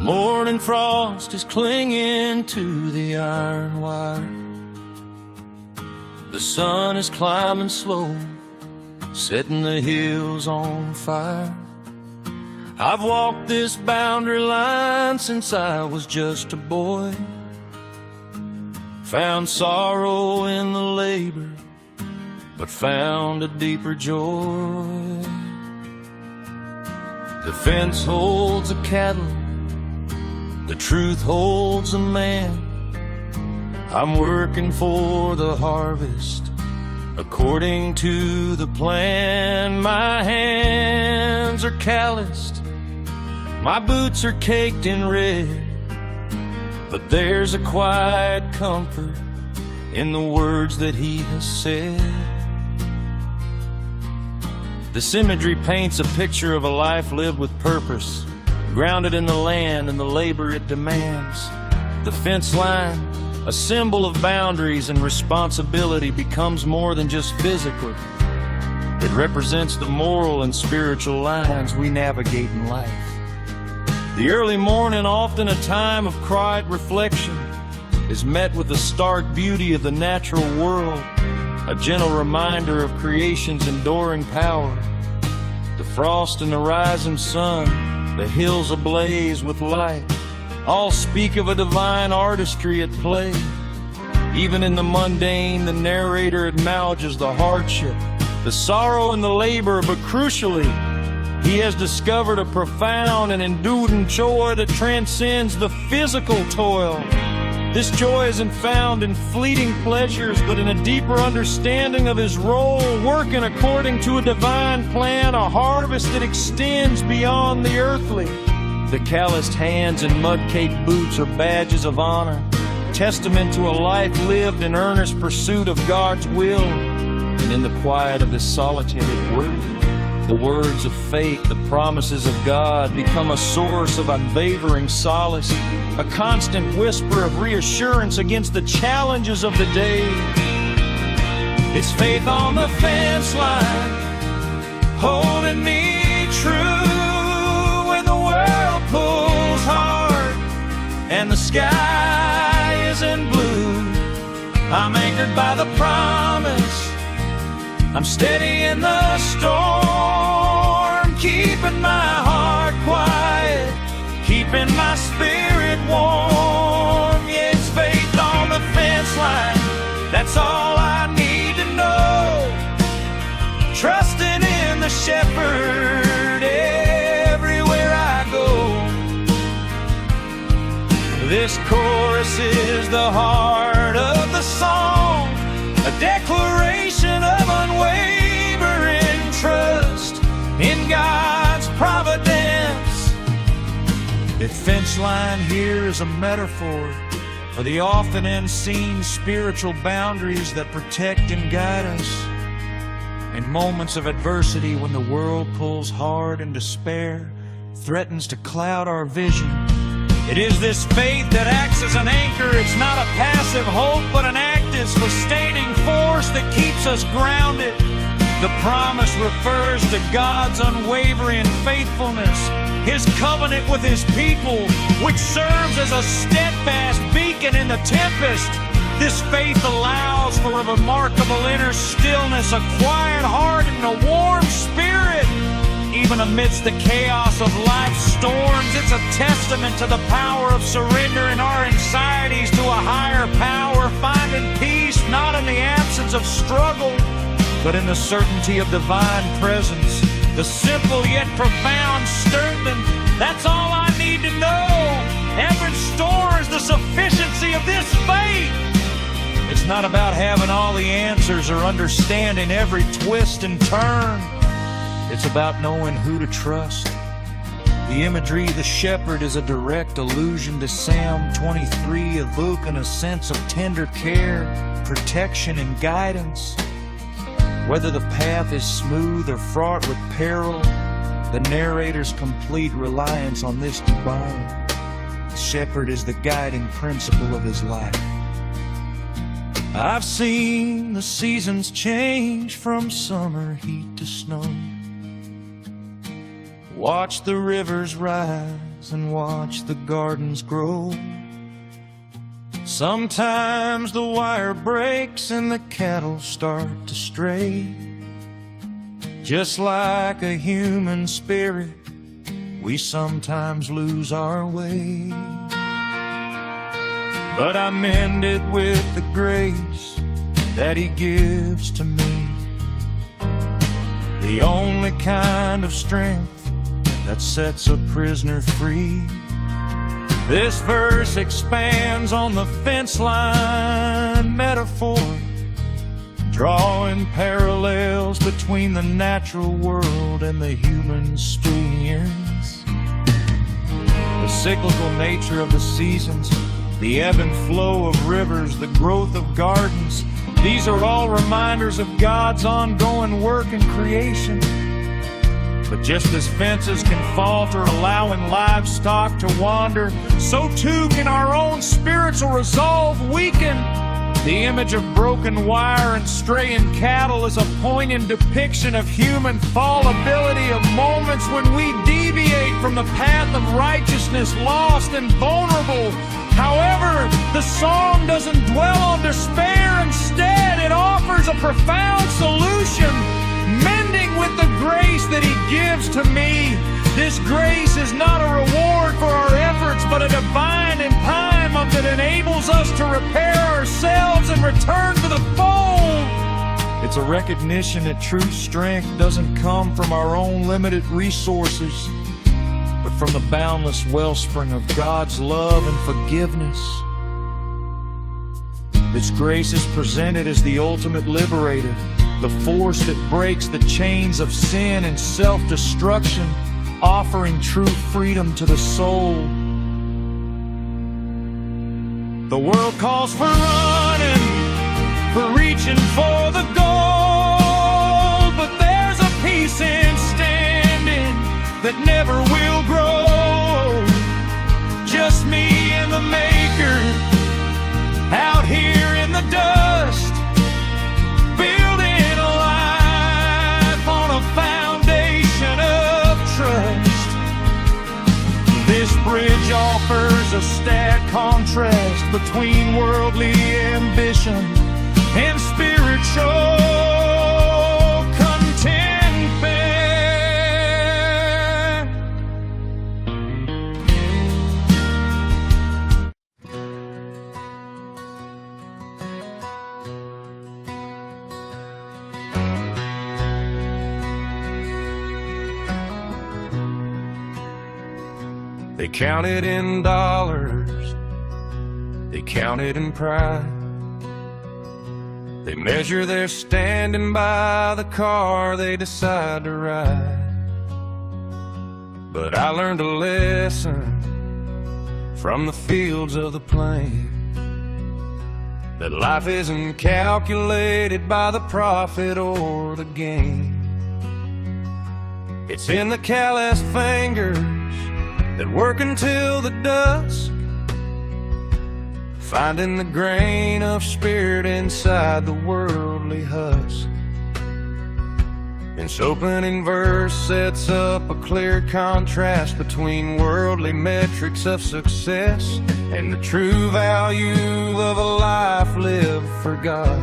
morning frost is clinging to the iron wire. The sun is climbing slow, setting the hills on fire. I've walked this boundary line since I was just a boy. Found sorrow in the labor, but found a deeper joy. The fence holds a cattle, the truth holds a man. I'm working for the harvest according to the plan. My hands are calloused, my boots are caked in red, but there's a quiet comfort in the words that he has said. This imagery paints a picture of a life lived with purpose, grounded in the land and the labor it demands. The fence line, a symbol of boundaries and responsibility, becomes more than just physical. It represents the moral and spiritual lines we navigate in life. The early morning, often a time of quiet reflection, is met with the stark beauty of the natural world, a gentle reminder of creation's enduring power. The frost and the rising sun, the hills ablaze with light, all speak of a divine artistry at play. Even in the mundane, the narrator acknowledges the hardship, the sorrow and the labor, but crucially, he has discovered a profound and enduring joy that transcends the physical toil. This joy isn't found in fleeting pleasures, but in a deeper understanding of his role, working according to a divine plan, a harvest that extends beyond the earthly. The calloused hands and mud-caked boots are badges of honor, testament to a life lived in earnest pursuit of God's will. And in the quiet of this solitary word, the words of faith, the promises of God, become a source of unwavering solace, a constant whisper of reassurance against the challenges of the day. It's faith on the fence line, holding me true when the world pulls hard and the sky isn't blue. I'm anchored by the promise, I'm steady in the storm, keeping my heart quiet, keeping my spirit warm. Yeah, it's faith on the fence line, that's all I need to know. Trusting in the shepherd everywhere I go. This chorus is the heart of the song, a declaration of unwavering trust in God's providence. The fence line here is a metaphor for the often unseen spiritual boundaries that protect and guide us. In moments of adversity, when the world pulls hard and despair threatens to cloud our vision, it is this faith that acts as an anchor. It's not a passive hope, but an active, sustaining force that keeps us grounded. The promise refers to God's unwavering faithfulness, His covenant with His people, which serves as a steadfast beacon in the tempest. This faith allows for a remarkable inner stillness, a quiet heart, and a warm spirit. Even amidst the chaos of life's storms, it's a testament to the power of surrendering our anxieties to a higher power, finding peace not in the absence of struggle, but in the certainty of divine presence. The simple yet profound statement, that's all I need to know. Heaven stores the sufficiency of this faith. It's not about having all the answers or understanding every twist and turn. It's about knowing who to trust. The imagery of the shepherd is a direct allusion to Psalm 23, evoking a sense of tender care, protection, and guidance. Whether the path is smooth or fraught with peril, the narrator's complete reliance on this divine shepherd is the guiding principle of his life. I've seen the seasons change from summer heat to snow, watch the rivers rise and watch the gardens grow. Sometimes the wire breaks and the cattle start to stray. Just like a human spirit, we sometimes lose our way. But I mend it with the grace that He gives to me, the only kind of strength that sets a prisoner free. This verse expands on the fence line metaphor, drawing parallels between the natural world and the human experience. The cyclical nature of the seasons, the ebb and flow of rivers, the growth of gardens, these are all reminders of God's ongoing work in creation. But just as fences can falter, allowing livestock to wander, so too can our own spiritual resolve weaken. The image of broken wire and straying cattle is a poignant depiction of human fallibility, of moments when we deviate from the path of righteousness, lost and vulnerable. However, the song doesn't dwell on despair. Instead, it offers a profound solution, mending with the grace that He gives to me. This grace is not a reward for our efforts, but a divine empowerment that enables us to repair ourselves and return to the fold. It's a recognition that true strength doesn't come from our own limited resources, but from the boundless wellspring of God's love and forgiveness. This grace is presented as the ultimate liberator, the force that breaks the chains of sin and self-destruction, offering true freedom to the soul. The world calls for running, for reaching for the goal, but there's a peace in standing that never will grow. Just me and the Maker, out here in the dust, building a life on a foundation of trust. This bridge offers a sad contrast between worldly ambition and spiritual contentment. They count it in dollars, they count it in pride. They measure their standing by the car they decide to ride. But I learned a lesson from the fields of the plain, that life isn't calculated by the profit or the gain. It's in the calloused fingers that work until the dusk, finding the grain of spirit inside the worldly husk. This opening verse sets up a clear contrast between worldly metrics of success and the true value of a life lived for God.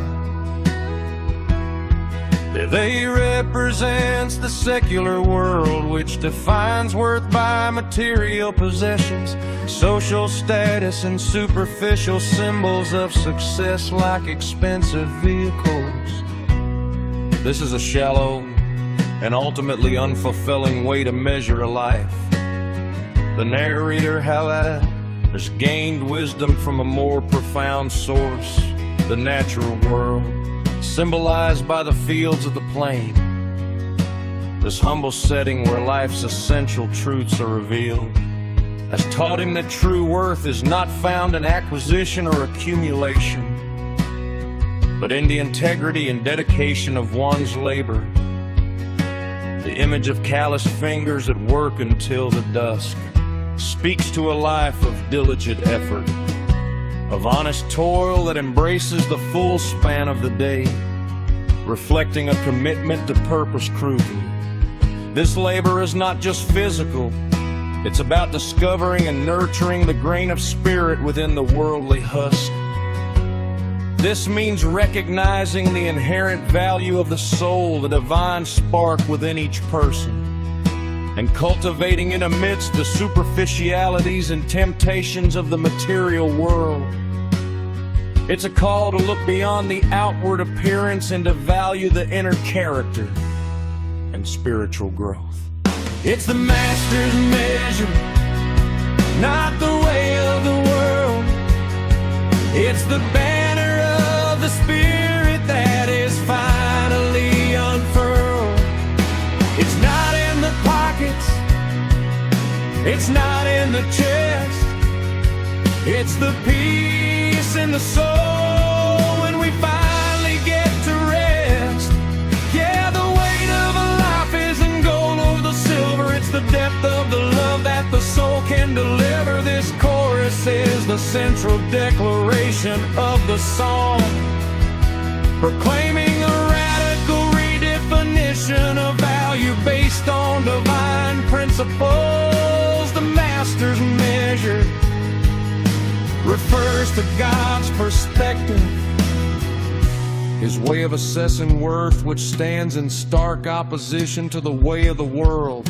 They represents the secular world, which defines worth by material possessions, social status, and superficial symbols of success like expensive vehicles. This is a shallow and ultimately unfulfilling way to measure a life. The narrator, however, has gained wisdom from a more profound source, the natural world, symbolized by the fields of the plain. This humble setting where life's essential truths are revealed has taught him that true worth is not found in acquisition or accumulation, but in the integrity and dedication of one's labor. The image of calloused fingers at work until the dusk speaks to a life of diligent effort, of honest toil that embraces the full span of the day, reflecting a commitment to purpose cruelty. This labor is not just physical, It's about discovering and nurturing the grain of spirit within the worldly husk. This means recognizing the inherent value of the soul, the divine spark within each person, and cultivating it amidst the superficialities and temptations of the material world. It's a call to look beyond the outward appearance and to value the inner character and spiritual growth. It's the master's measure, not the way of the world. It's the banner of the Spirit that is finally unfurled. It's not in the pockets, it's not in the chest. It's the peace in the soul when we finally get to rest. Yeah, the weight of a life isn't gold or the silver. It's the depth of the love that the soul can deliver. This chorus is the central declaration of the song, proclaiming a radical redefinition of value based on divine principles. The master's measure refers to God's perspective, His way of assessing worth, which stands in stark opposition to the way of the world.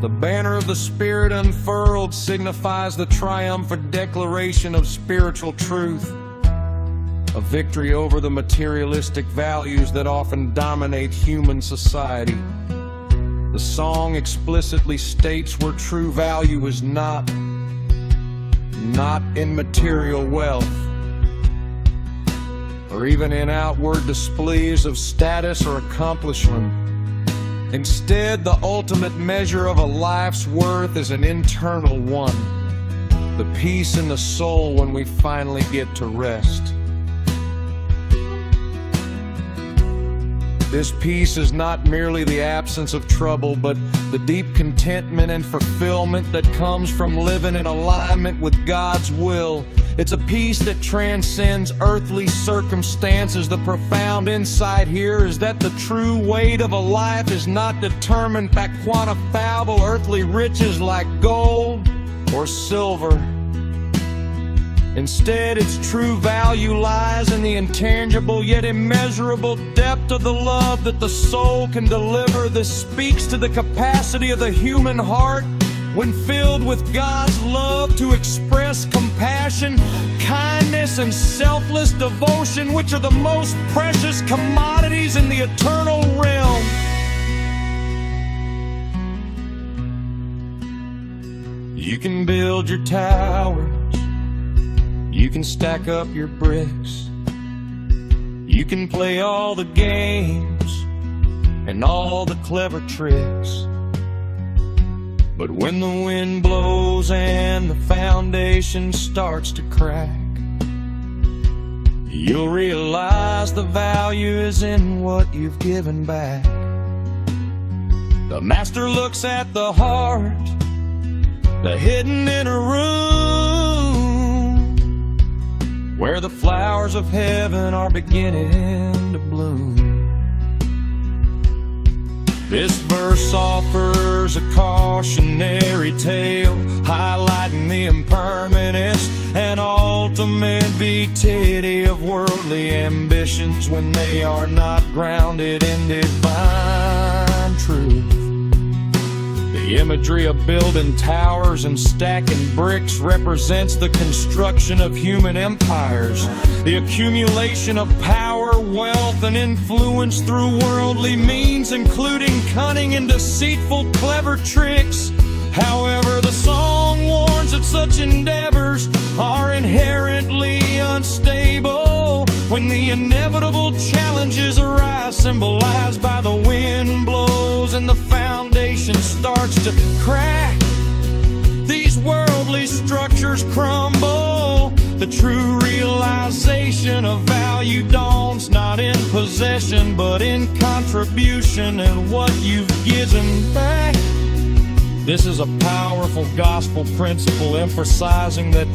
The banner of the Spirit unfurled signifies the triumphant declaration of spiritual truth, a victory over the materialistic values that often dominate human society. The song explicitly states where true value is not in material wealth, or even in outward displays of status or accomplishment. Instead, the ultimate measure of a life's worth is an internal one, the peace in the soul when we finally get to rest. This peace is not merely the absence of trouble, but the deep contentment and fulfillment that comes from living in alignment with God's will. It's a peace that transcends earthly circumstances. The profound insight here is that the true weight of a life is not determined by quantifiable earthly riches like gold or silver. Instead, its true value lies in the intangible yet immeasurable depth of the love that the soul can deliver. This speaks to the capacity of the human heart, when filled with God's love, to express compassion, kindness, and selfless devotion, which are the most precious commodities in the eternal realm. You can build your towers, you can stack up your bricks, you can play all the games and all the clever tricks. But when the wind blows and the foundation starts to crack, you'll realize the value is in what you've given back. The master looks at the heart, the hidden inner room, where the flowers of heaven are beginning to bloom. This verse offers a cautionary tale, highlighting the impermanence and ultimate futility of worldly ambitions when they are not grounded in divine truth. The imagery of building towers and stacking bricks represents the construction of human empires, the accumulation of power, wealth, and influence through worldly means, including cunning and deceitful clever tricks. However, the song warns that such endeavors are inherently unstable when the inevitable challenges arise, symbolized by the wind blows and the foundation starts to crack. These worldly structures crumble. The true realization of value dawns not in possession, but in contribution and what you've given back. This is a powerful gospel principle emphasizing that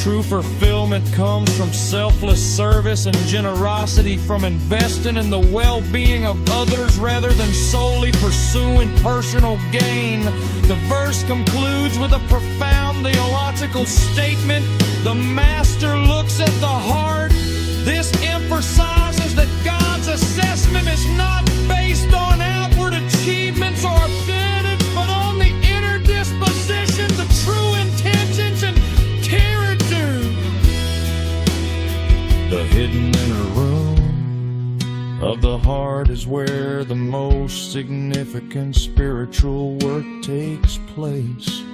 True fulfillment comes from selfless service and generosity, from investing in the well-being of others rather than solely pursuing personal gain. The verse concludes with a profound theological statement. The Master looks at the heart. This emphasizes that God's assessment is not based on outward achievements or abilities, but on the inner disposition, the true intentions and character. The hidden inner room of the heart is where the most significant spiritual work takes place,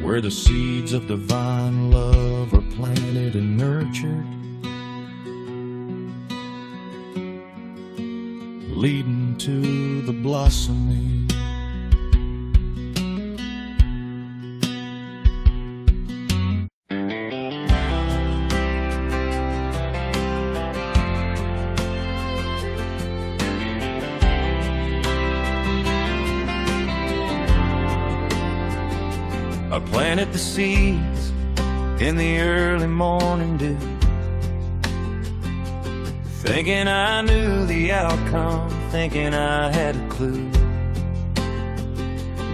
where the seeds of divine love are planted and nurtured, leading to the blossoming. I planted the seeds in the early morning dew, thinking I knew the outcome, thinking I had a clue.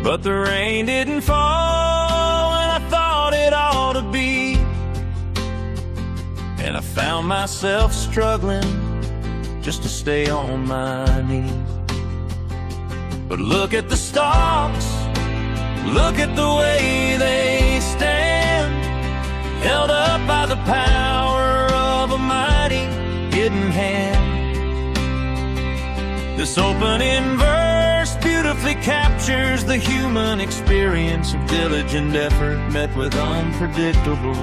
But the rain didn't fall when I thought it ought to be, and I found myself struggling just to stay on my knees. But look at the stalks, look at the way they stand, held up by the power of a mighty hidden hand. This opening verse beautifully captures the human experience of diligent effort met with unpredictable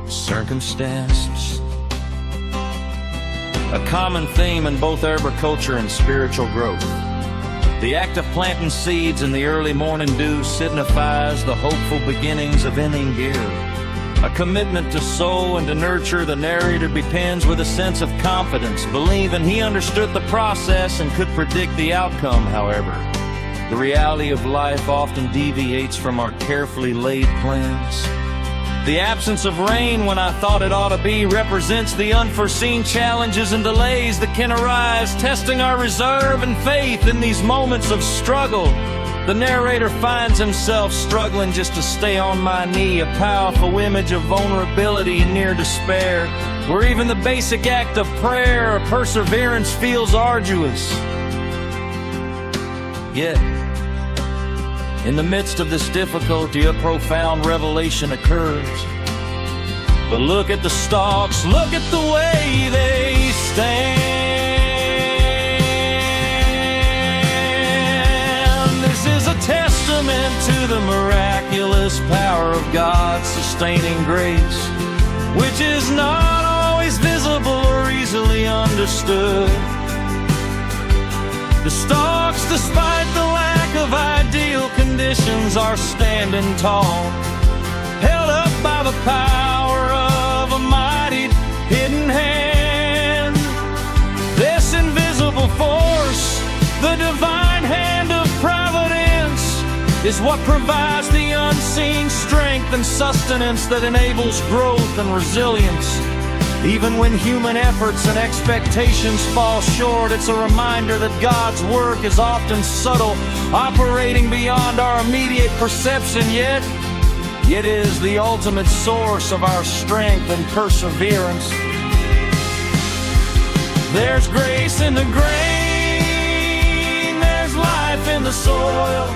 circumstances. A common theme in both agriculture and spiritual growth. The act of planting seeds in the early morning dew signifies the hopeful beginnings of ending gear. A commitment to sow and to nurture, the narrator begins with a sense of confidence, believing he understood the process and could predict the outcome. However, the reality of life often deviates from our carefully laid plans. The absence of rain when I thought it ought to be represents the unforeseen challenges and delays that can arise, testing our reserve and faith in these moments of struggle. The narrator finds himself struggling just to stay on my knee, a powerful image of vulnerability and near despair, where even the basic act of prayer or perseverance feels arduous. Yet, in the midst of this difficulty, a profound revelation occurs. But look at the stalks, look at the way they stand. This is a testament to the miraculous power of God's sustaining grace, which is not always visible or easily understood. The stalks, despite the lack of ideal conditions, are standing tall, held up by the power of a mighty hidden hand. This invisible force, the divine hand of providence, is what provides the unseen strength and sustenance that enables growth and resilience. Even when human efforts and expectations fall short, it's a reminder that God's work is often subtle, operating beyond our immediate perception, yet is the ultimate source of our strength and perseverance. There's grace in the grain, there's life in the soil,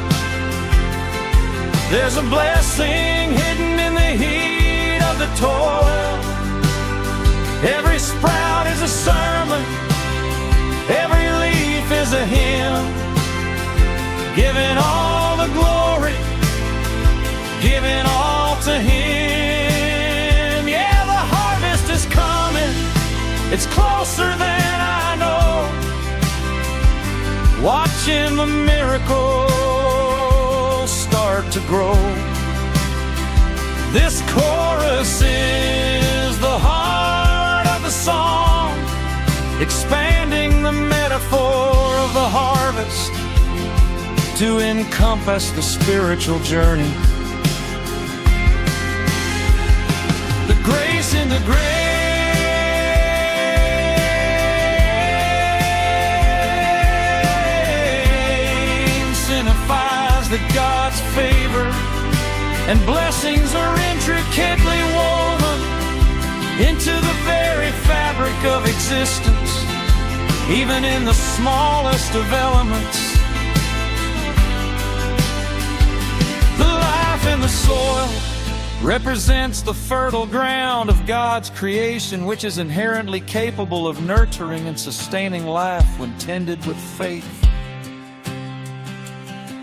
there's a blessing hidden in the heat of the toil. Every sprout is a sermon, every leaf is a hymn, giving all the glory, giving all to Him. Yeah, the harvest is coming, it's closer than I know, watching the miracle start to grow. This chorus is the heart of the song, expanding the metaphor of the harvest to encompass the spiritual journey. in the grave signifies that God's favor and blessings are intricately woven into the very fabric of existence, even in the smallest of elements. The life in the soil represents the fertile ground of God's creation, which is inherently capable of nurturing and sustaining life when tended with faith.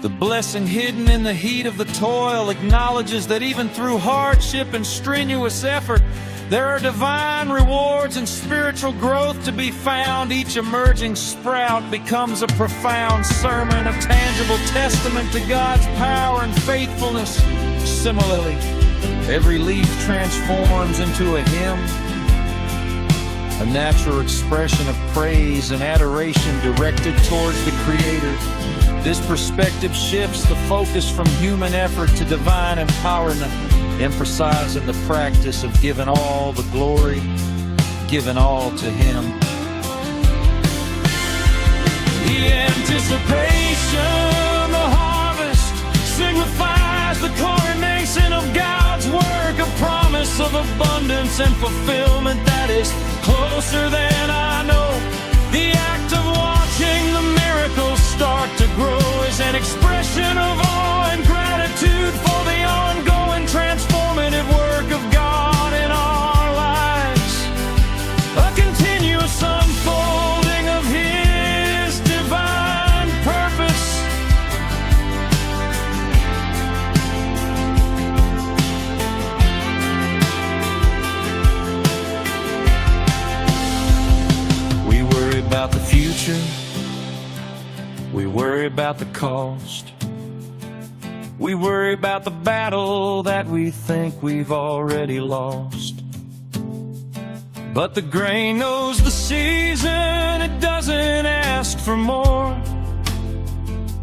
The blessing hidden in the heat of the toil acknowledges that even through hardship and strenuous effort, there are divine rewards and spiritual growth to be found. Each emerging sprout becomes a profound sermon, a tangible testament to God's power and faithfulness. Similarly, every leaf transforms into a hymn, a natural expression of praise and adoration directed towards the Creator. This perspective shifts the focus from human effort to divine empowerment, emphasizing the practice of giving all the glory, giving all to Him. The anticipation, the harvest, signifies the coronation of God's work, a promise of abundance and fulfillment that is closer than I know. The act of watching the miracles start to grow is an expression of awe and gratitude for the ongoing transformative work of God in our lives. A continuous unfolding of His divine purpose. We worry about the future. We worry about the cost. We worry about the battle that we think we've already lost. But the grain knows the season, it doesn't ask for more.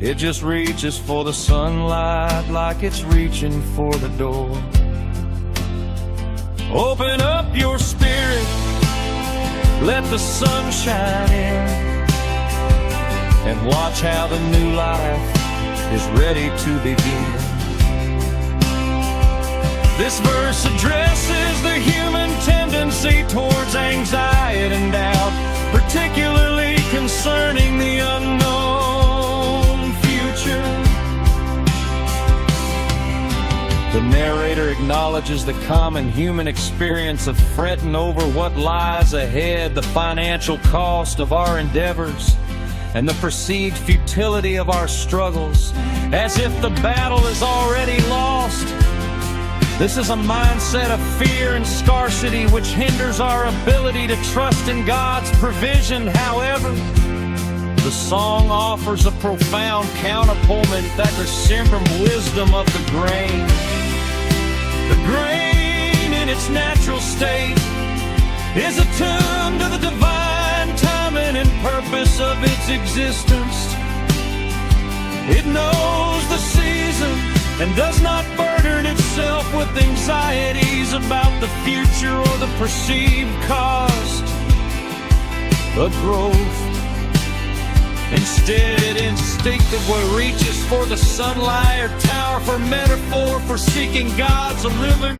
It just reaches for the sunlight like it's reaching for the door. Open up your spirit, let the sun shine in, and watch how the new life is ready to begin. This verse addresses the human tendency towards anxiety and doubt, particularly concerning the unknown future. The narrator acknowledges the common human experience of fretting over what lies ahead, the financial cost of our endeavors, and the perceived futility of our struggles, as if the battle is already lost. This is a mindset of fear and scarcity which hinders our ability to trust in God's provision. However, the song offers a profound counterpoint that descends from wisdom of the grain. The grain in its natural state is attuned to the divine timing and purpose of its existence. It knows the season and does not burden itself with anxieties about the future or the perceived cost of growth. Instead, it instinctively reaches for the sunlight or tower for metaphor for seeking God's living.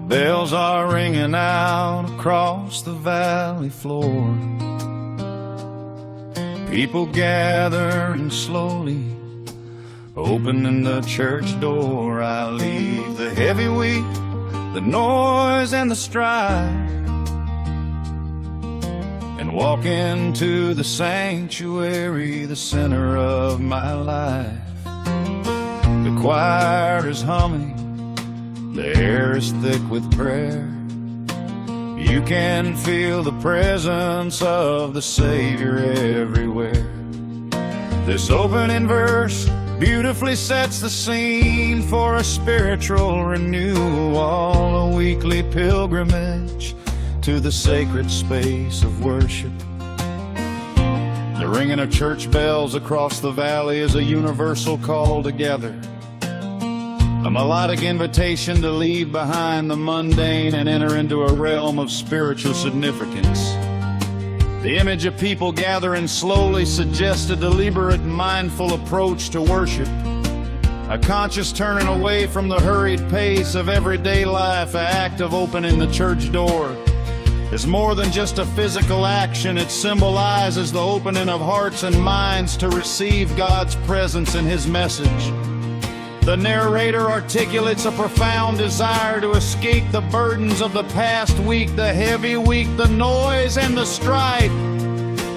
Bells are ringing out across the valley floor. People gathering slowly, opening the church door. I leave the heavy weight, the noise and the strife, and walk into the sanctuary, the center of my life. The choir is humming, the air is thick with prayer. You can feel the presence of the Savior everywhere. This opening verse beautifully sets the scene for a spiritual renewal, a weekly pilgrimage to the sacred space of worship. The ringing of church bells across the valley is a universal call together, a melodic invitation to leave behind the mundane and enter into a realm of spiritual significance. The image of people gathering slowly suggests a deliberate, mindful approach to worship, a conscious turning away from the hurried pace of everyday life. An act of opening the church door is more than just a physical action. It symbolizes the opening of hearts and minds to receive God's presence and His message. The narrator articulates a profound desire to escape the burdens of the past week, the heavy week, the noise and the strife.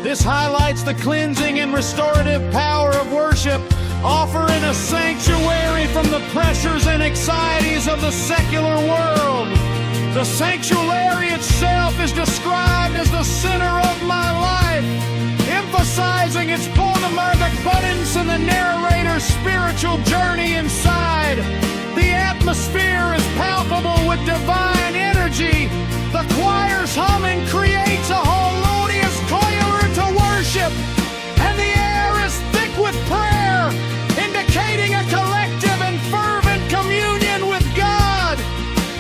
This highlights the cleansing and restorative power of worship, offering a sanctuary from the pressures and anxieties of the secular world. The sanctuary itself is described as the center of my life, emphasizing its polymergic buttons and the narrator's spiritual journey inside. The atmosphere is palpable with divine energy. The choir's humming creates a harmonious choir to worship, and the air is thick with prayer, indicating a collective and fervent communion with God.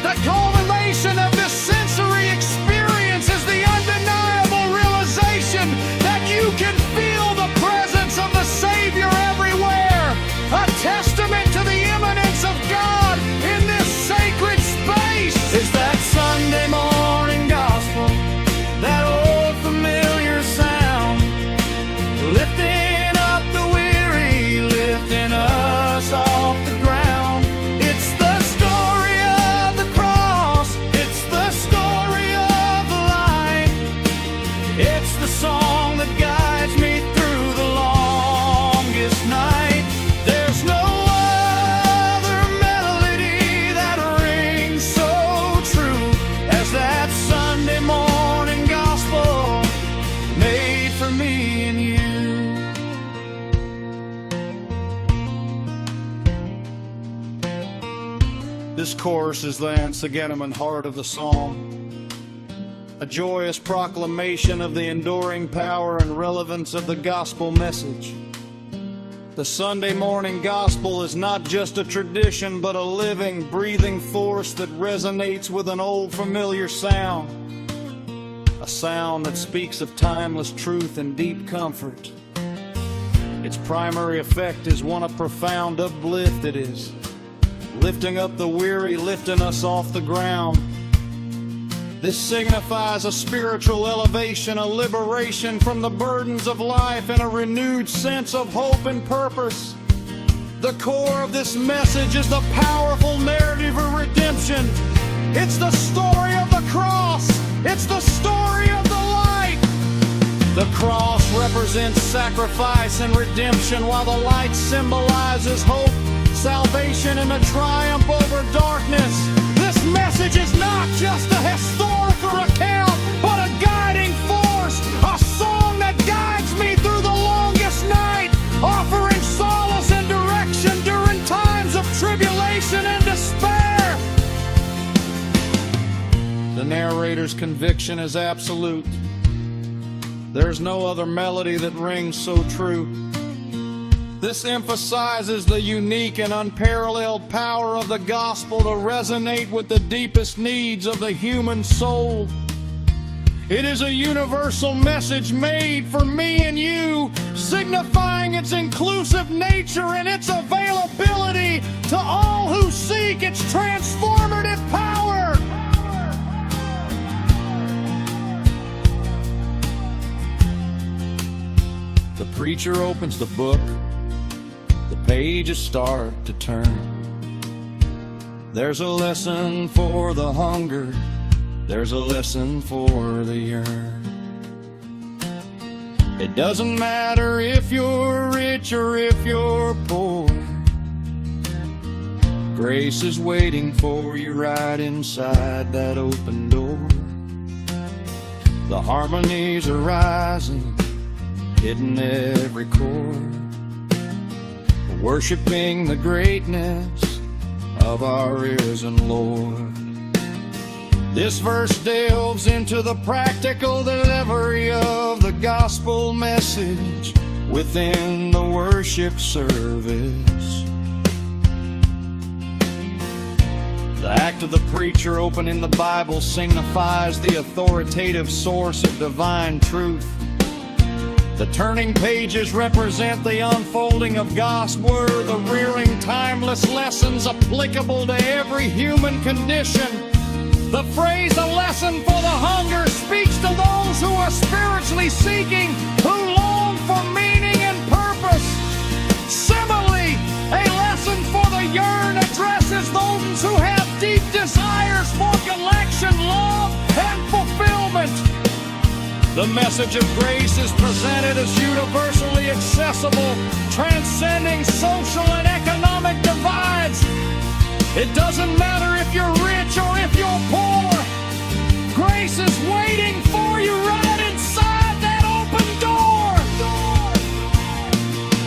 The culmination of this sensory experience is the undeniable realization that you can feel the presence of the Savior everywhere, a testament to the immanence of God in this sacred space. Is that Sunday morning gospel, that old familiar sound, lifting up the weary, lifting us off the ground. It's the story of the cross, it's the story of the light, it's the song that guides me through the longest night. There's no other melody that rings so true as that Sunday morning gospel made for me and you. This chorus is the Ansageneman heart of the song, a joyous proclamation of the enduring power and relevance of the gospel message. The Sunday morning gospel is not just a tradition, but a living, breathing force that resonates with an old familiar sound, a sound that speaks of timeless truth and deep comfort. Its primary effect is one of profound uplift. It is lifting up the weary, lifting us off the ground. This signifies a spiritual elevation, a liberation from the burdens of life, and a renewed sense of hope and purpose. The core of this message is the powerful narrative of redemption. It's the story of the cross. It's the story of the light. The cross represents sacrifice and redemption, while the light symbolizes hope, salvation, and a triumph over darkness. This message is not just a historical account, but a guiding force, a song that guides me through the longest night, offering solace and direction during times of tribulation and despair. The narrator's conviction is absolute. There's no other melody that rings so true. This emphasizes the unique and unparalleled power of the gospel to resonate with the deepest needs of the human soul. It is a universal message made for me and you, signifying its inclusive nature and its availability to all who seek its transformative power. The preacher opens the book. The pages start to turn. There's a lesson for the hunger. There's a lesson for the yearn. It doesn't matter if you're rich or if you're poor. Grace is waiting for you right inside that open door. The harmonies are rising, hitting every chord, worshiping the greatness of our risen Lord. This verse delves into the practical delivery of the gospel message within the worship service. The act of the preacher opening the Bible signifies the authoritative source of divine truth. The turning pages represent the unfolding of God's Word, the rearing timeless lessons applicable to every human condition. The phrase, "a lesson for the hunger," speaks to those who are spiritually seeking, who long for meaning and purpose. Similarly, a lesson for the yearn addresses those who have deep desires for collection, love, and fulfillment. The message of grace is presented as universally accessible, transcending social and economic divides. It doesn't matter if you're rich or if you're poor. Grace is waiting for you right inside that open door.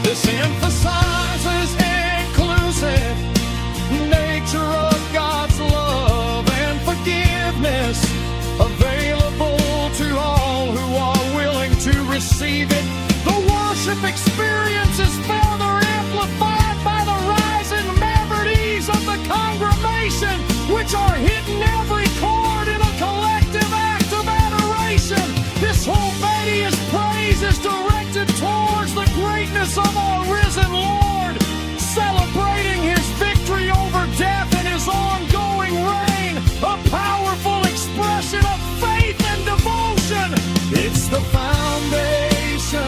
This emphasizes inclusive nature of God's love and forgiveness, available to all who are willing to receive it. The worship experience is further amplified by the rising melodies of the congregation, which are hitting every chord in a collective act of adoration. This whole Betty's praise is directed towards the greatness of our risen Lord, celebrating His victory over death and His ongoing reign, a powerful expression of faith and devotion. It's the foundation.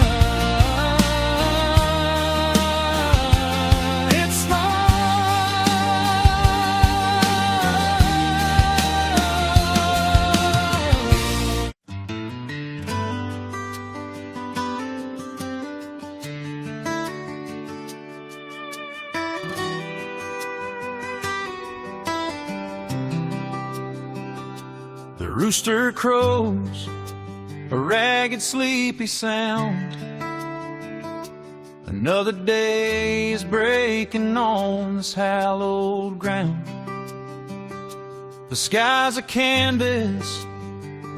The rooster crows a ragged, sleepy sound. Another day is breaking on this hallowed ground. The sky's a canvas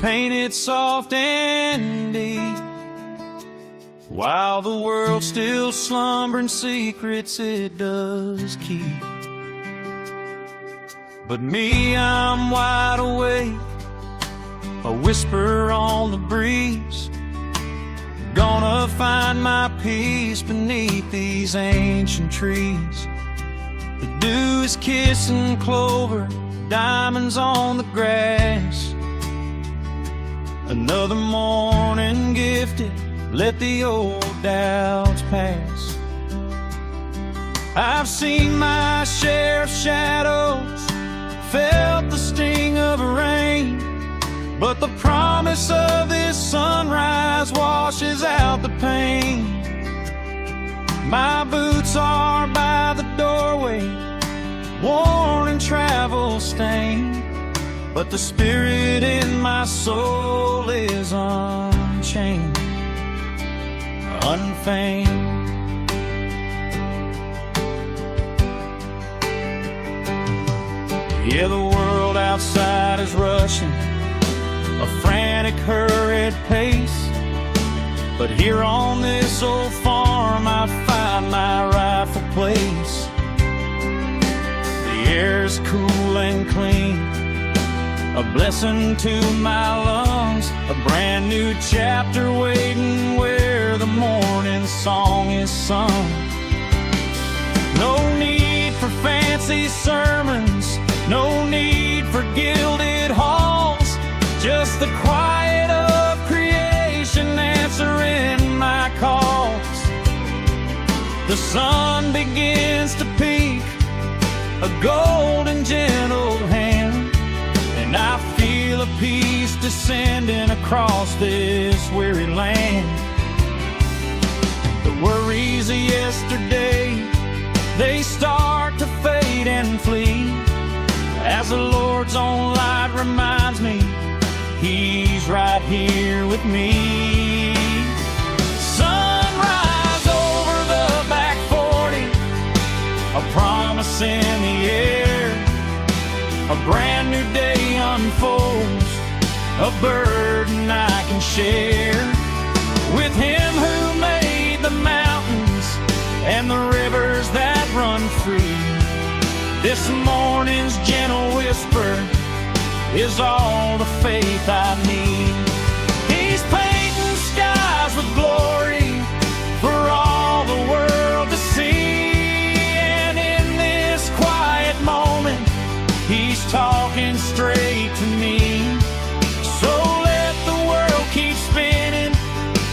painted soft and deep, while the world still slumbering secrets it does keep. But me, I'm wide awake, a whisper on the breeze, gonna find my peace beneath these ancient trees. The dew is kissing clover, diamonds on the grass. Another morning gifted, let the old doubts pass. I've seen my share of shadows, felt the sting of rain, but the promise of this sunrise washes out the pain. My boots are by the doorway, worn and travel stained, but the spirit in my soul is unchained, unfeigned. Yeah, the world outside is rushing, a frantic, hurried pace, but here on this old farm I find my rightful place. The air's cool and clean, a blessing to my lungs, a brand new chapter waiting where the morning song is sung. No need for fancy sermons, no need for gilded halls, just the quiet of creation answering my calls. The sun begins to peak, a golden gentle hand, and I feel a peace descending across this weary land. The worries of yesterday, they start to fade and flee, as the Lord's own light reminds me He's right here with me. Sunrise over the back 40, a promise in the air, a brand new day unfolds. a burden I can share. With Him who made the mountains and the rivers that run free, this morning's gentle whisper is all the faith I need. He's painting skies with glory for all the world to see, and in this quiet moment He's talking straight to me. So let the world keep spinning,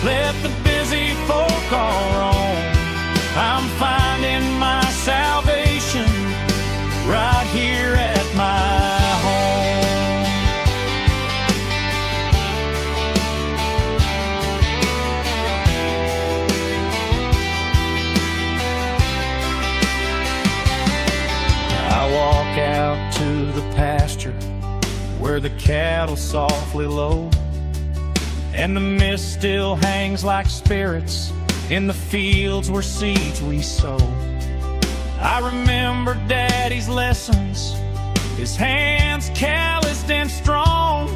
let the busy folk all roam. I'm finding my salvation right here at my home. I walk out to the pasture where the cattle softly low, and the mist still hangs like spirits in the fields where seeds we sow. I remember Daddy's lessons, his hands calloused and strong,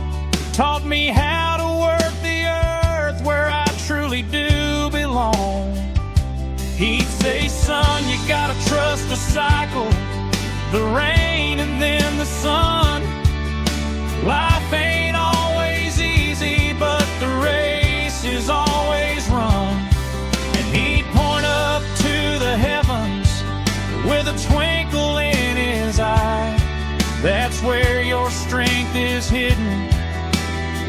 taught me how to work the earth where I truly do belong. He'd say, son, you gotta trust the cycle, the rain and then the sun. Life ain't always easy, but the race is always run. And he'd point up to the heavens with a twinkle in his eye. That's where your strength is hidden,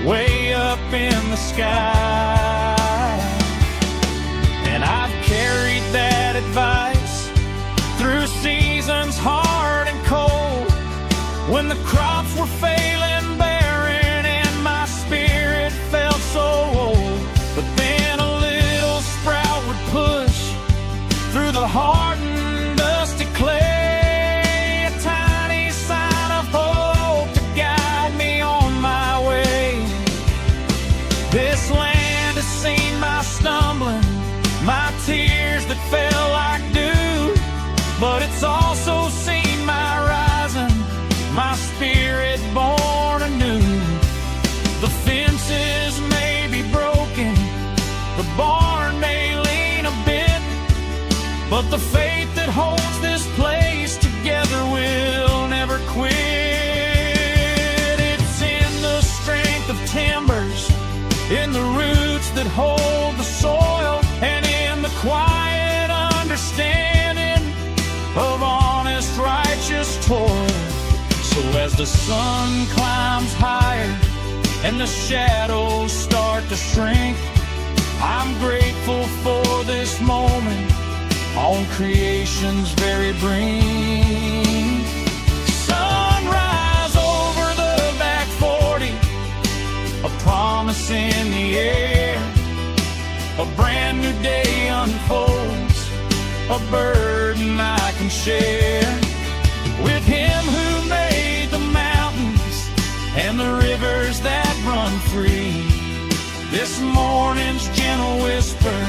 way up in the sky. And I've carried that advice through seasons hard and cold, when the crops were failing barren and my spirit felt so old. But then a little sprout would push through the hard and dusty clay, a tiny sign of hope to guide me on my way. This land has seen my stumbling, my tears that fell like dew, but it's also seen my rising, my spirit born anew. The fences may be broken, the barn may lean a bit, but the faith that holds this place together will never quit. It's in the strength of timbers, in the roots that hold the soil, and in the quiet understanding of honest, righteous toil. So as the sun climbs higher and the shadows start to shrink, I'm grateful for this moment on creation's very brink. Sunrise over the back 40, a promise in the air, a brand new day unfolds, a burden I can share. With Him who made the mountains and the rivers that run free, this morning's gentle whisper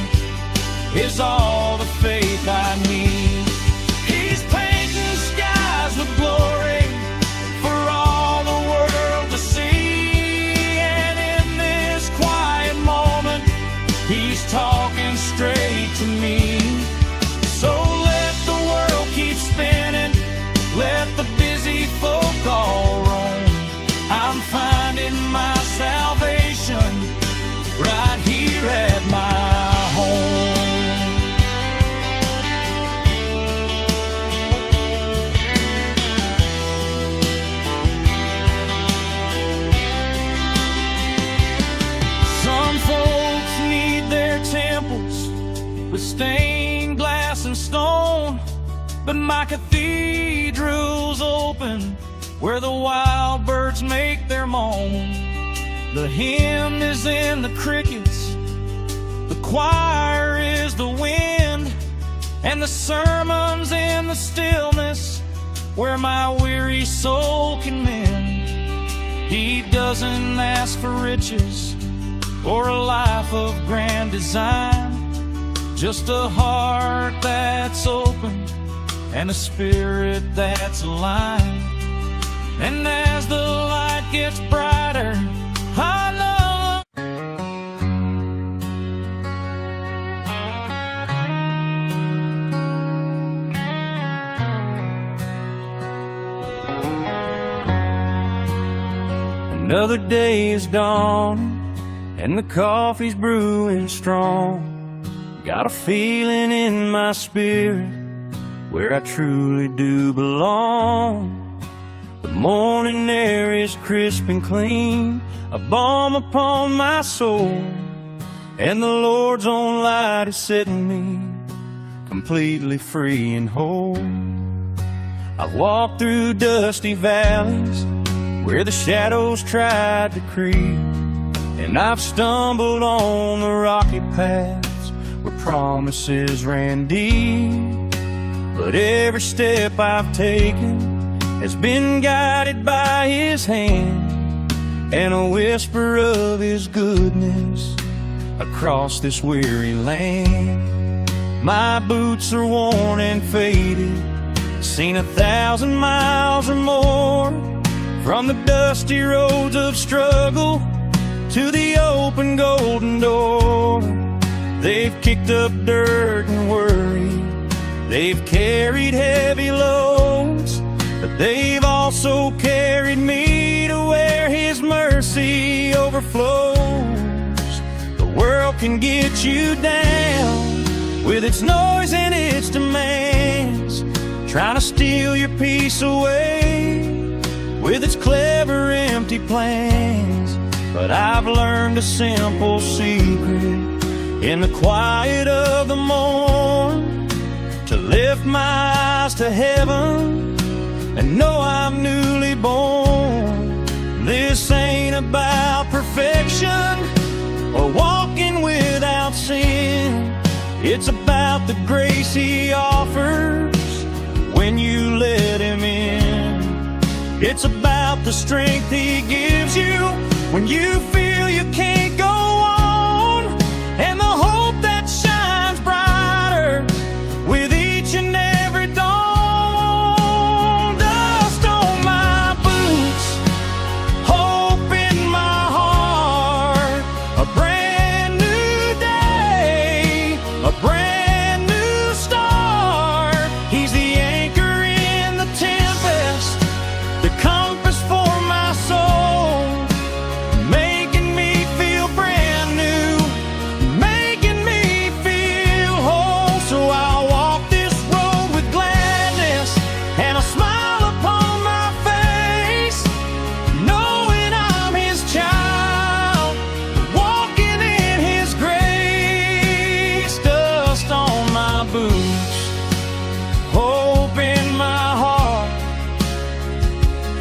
is all the faith I need. He's painting skies with glory for all the world to see, and in this quiet moment He's talking straight to me. So let the world keep spinning, let the busy folk all roam. I'm finding my salvation right here at my home. Some folks need their temples with stained glass and stone, but my cathedral's open where the wild birds make their moan. The hymn is in the crickets, the choir is the wind, and the sermon's in the stillness where my weary soul can mend. He doesn't ask for riches or a life of grand design, just a heart that's open and a spirit that's aligned. And as the light gets brighter, Another day is dawning and the coffee's brewing strong. Got a feeling in my spirit where I truly do belong. The morning air is crisp and clean, a balm upon my soul, and the Lord's own light is setting me completely free and whole. I've walked through dusty valleys where the shadows tried to creep, and I've stumbled on the rocky paths where promises ran deep. But every step I've taken has been guided by His hand, and a whisper of His goodness across this weary land. My boots are worn and faded, seen 1,000 miles or more, from the dusty roads of struggle to the open golden door. They've kicked up dirt and worry, they've carried heavy loads, but they've also carried me to where His mercy overflows. The world can get you down with its noise and its demands, trying to steal your peace away with its clever empty plans. But I've learned a simple secret in the quiet of the morn, to lift my eyes to heaven and know I'm newly born. This ain't about perfection or walking without sin. It's about the grace He offers when you let Him in. It's about the strength He gives you when you feel you can't go on, and the hope that shines brighter with each and every dawn. Dust on my boots, hope in my heart, a brand new day, a brand new start. He's the anchor in the tempest, the compass for my soul, making me feel brand new, making me feel whole. So I'll walk this road with gladness and a smile upon my face, knowing I'm His child, walking in His grace. Dust on my boots, hope in my heart,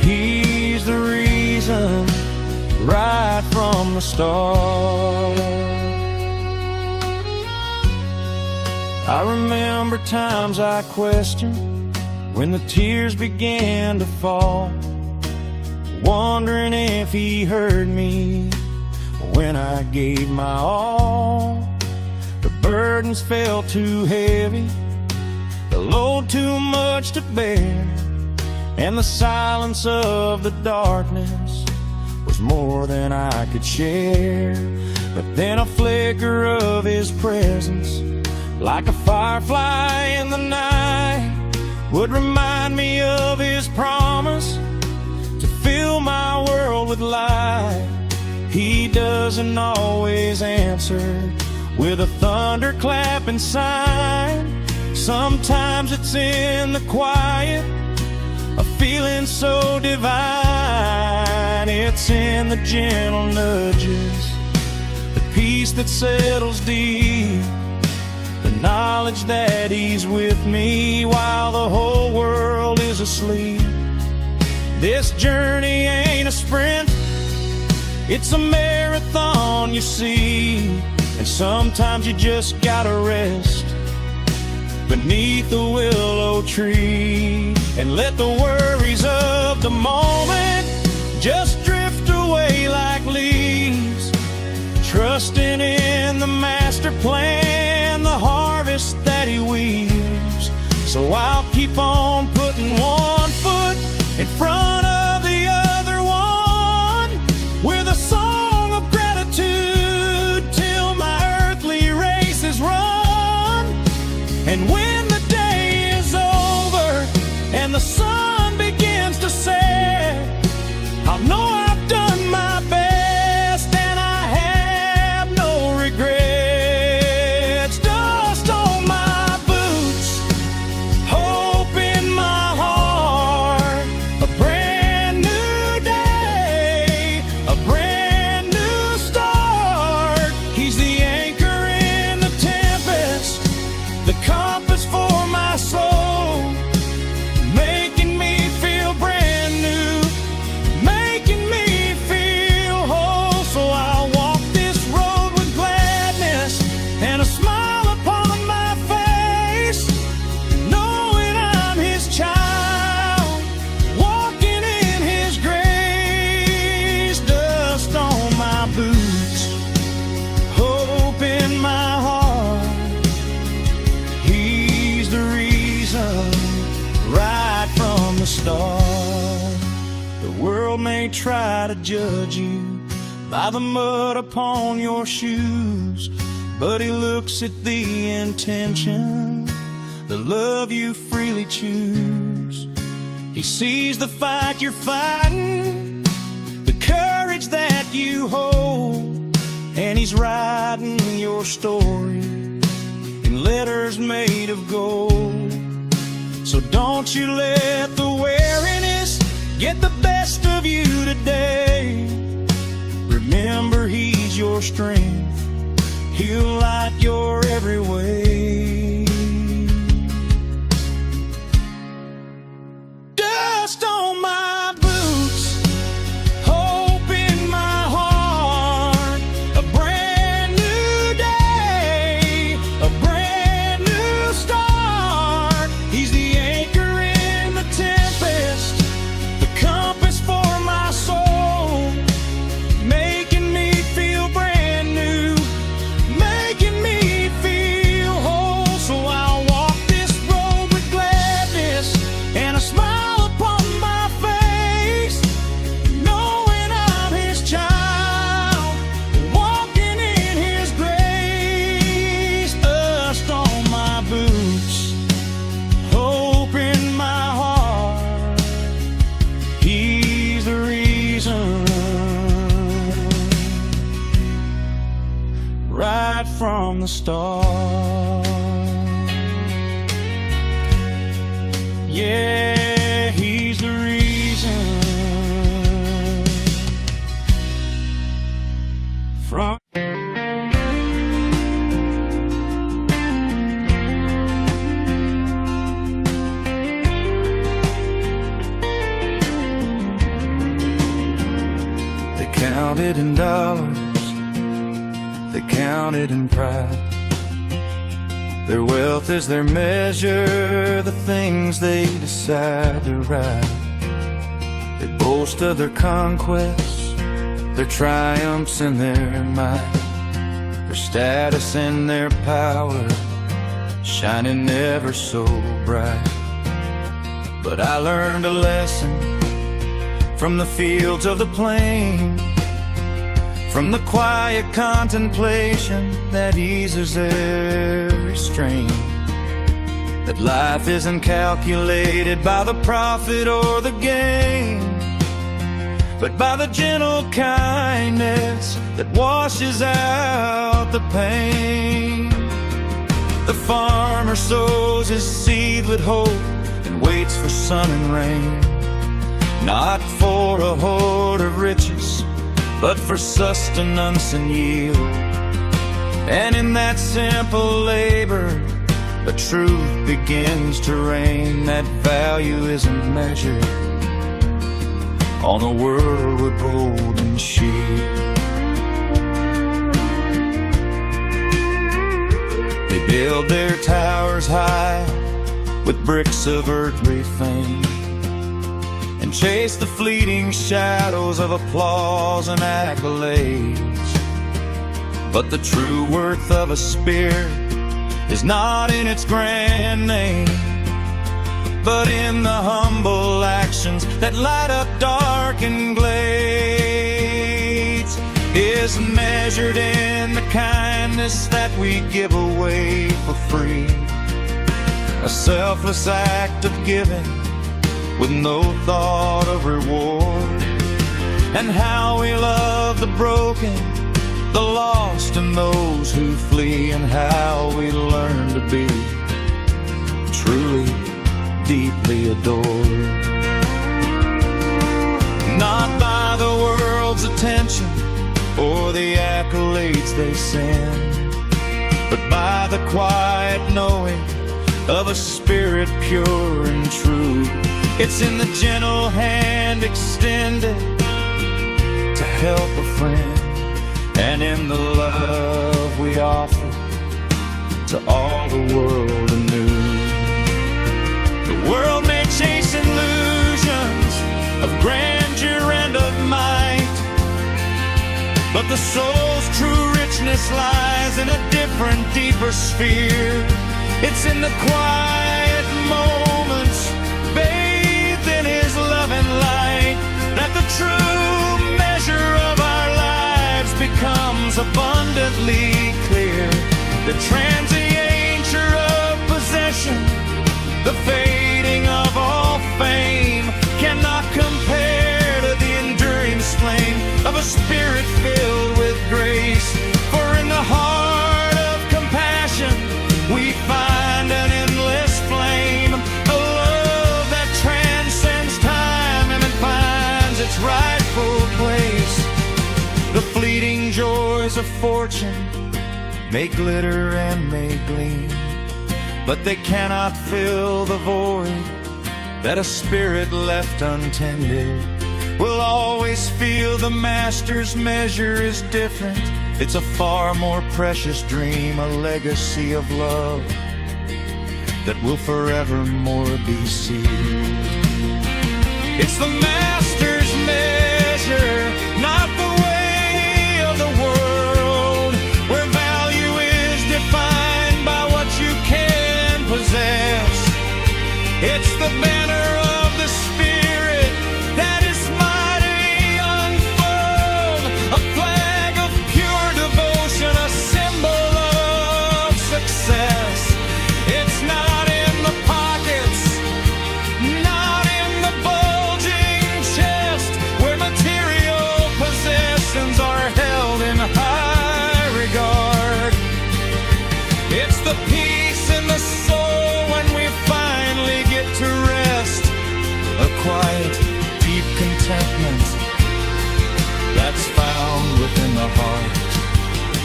He's the reason right from the start. I remember times I questioned when the tears began to fall, wondering if He heard me when I gave my all. The burdens felt too heavy, the load too much to bear, and the silence of the darkness was more than I could share. But then a flicker of His presence, like a firefly in the night, would remind me of His promise to fill my world with light. He doesn't always answer with a thunderclapping sign. Sometimes it's in the quiet, a feeling so divine. It's in the gentle nudges, the peace that settles deep, the knowledge that He's with me while the whole world is asleep. This journey ain't a sprint, it's a marathon, you see, and sometimes you just gotta rest beneath the willow tree and let the worries of the moment just drift away like leaves, trusting in the master plan, the harvest that He weaves. So I'll keep on putting one foot in front of the other one, with a song of gratitude till my earthly race is run. And when the day is over and the sun begins to set, I'll know I've done my world may try to judge you by the mud upon your shoes, but He looks at the intention, the love you freely choose. He sees the fight you're fighting, the courage that you hold, and He's writing your story in letters made of gold. So don't you let the weariness get the best of you today. Remember, He's your strength. He'll light your every way. Dust on my boots, hope in my heart, a brand new day, a brand new start. He's the anchor in the tempest, the compass for my soul, making me feel brand new, making me feel whole. So I'll walk this road with gladness and a smile upon my face, knowing I'm His child, walking in His grace. Dust on my boots, hope in my heart, He's the reason, right from the start. Yeah, He's the reason. From they count it in dollars, they count it in pride. Their wealth is their measure, the things they decide to ride. They boast of their conquests, their triumphs and their might, their status and their power, shining ever so bright. But I learned a lesson from the fields of the plain, from the quiet contemplation that eases every strain, that life isn't calculated by the profit or the gain, but by the gentle kindness that washes out the pain. The farmer sows his seed with hope and waits for sun and rain, not for a hoard of riches, but for sustenance and yield. And in that simple labor, a truth begins to reign, that value isn't measured on a world with golden shield. They build their towers high with bricks of earthly fame, and chase the fleeting shadows of applause and accolades. But the true worth of a spirit is not in its grand name, but in the humble actions that light up darkened glades. Is measured in the kindness that we give away for free, a selfless act of giving with no thought of reward. And how we love the broken, the lost, and those who flee, and how we learn to be truly, deeply adored. Not by the world's attention or the accolades they send, but by the quiet knowing of a spirit pure and true. It's in the gentle hand extended to help a friend, and in the love we offer to all the world anew. The world may chase illusions of grandeur and of might, but the soul's true richness lies in a different, deeper sphere. It's in the quiet moments, bathed in His love and light, that the true measure of our lives becomes abundantly clear. The transienture of possession, the fading of all fame, cannot compare to the enduring flame of a spirit filled with grace. For in the heart of compassion we find an endless flame, a love that transcends time and it finds its rightful place. The fleeting joys of fortune may glitter and may gleam, but they cannot fill the void that a spirit left untended will always feel. The master's measure is different. It's a far more precious dream, a legacy of love that will forevermore be sealed. It's the master's measure, not the way of the world, where value is defined by what you can possess. It's the banner of the Spirit that is mighty unfurled, a flag of pure devotion, a symbol of success. It's not in the pockets, not in the bulging chest, where material possessions are held in high regard. It's the peace in the soul when we finally get to rest, a quiet, deep contentment that's found within the heart.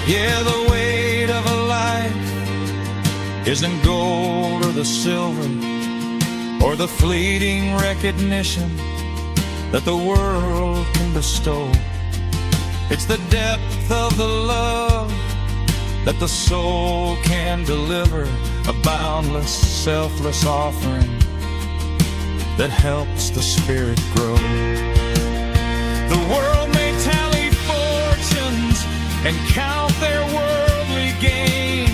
Yeah, the weight of a life isn't gold or the silver or the fleeting recognition that the world can bestow. It's the depth of the love that the soul can deliver, a boundless, selfless offering that helps the spirit grow. The world may tally fortunes and count their worldly gain,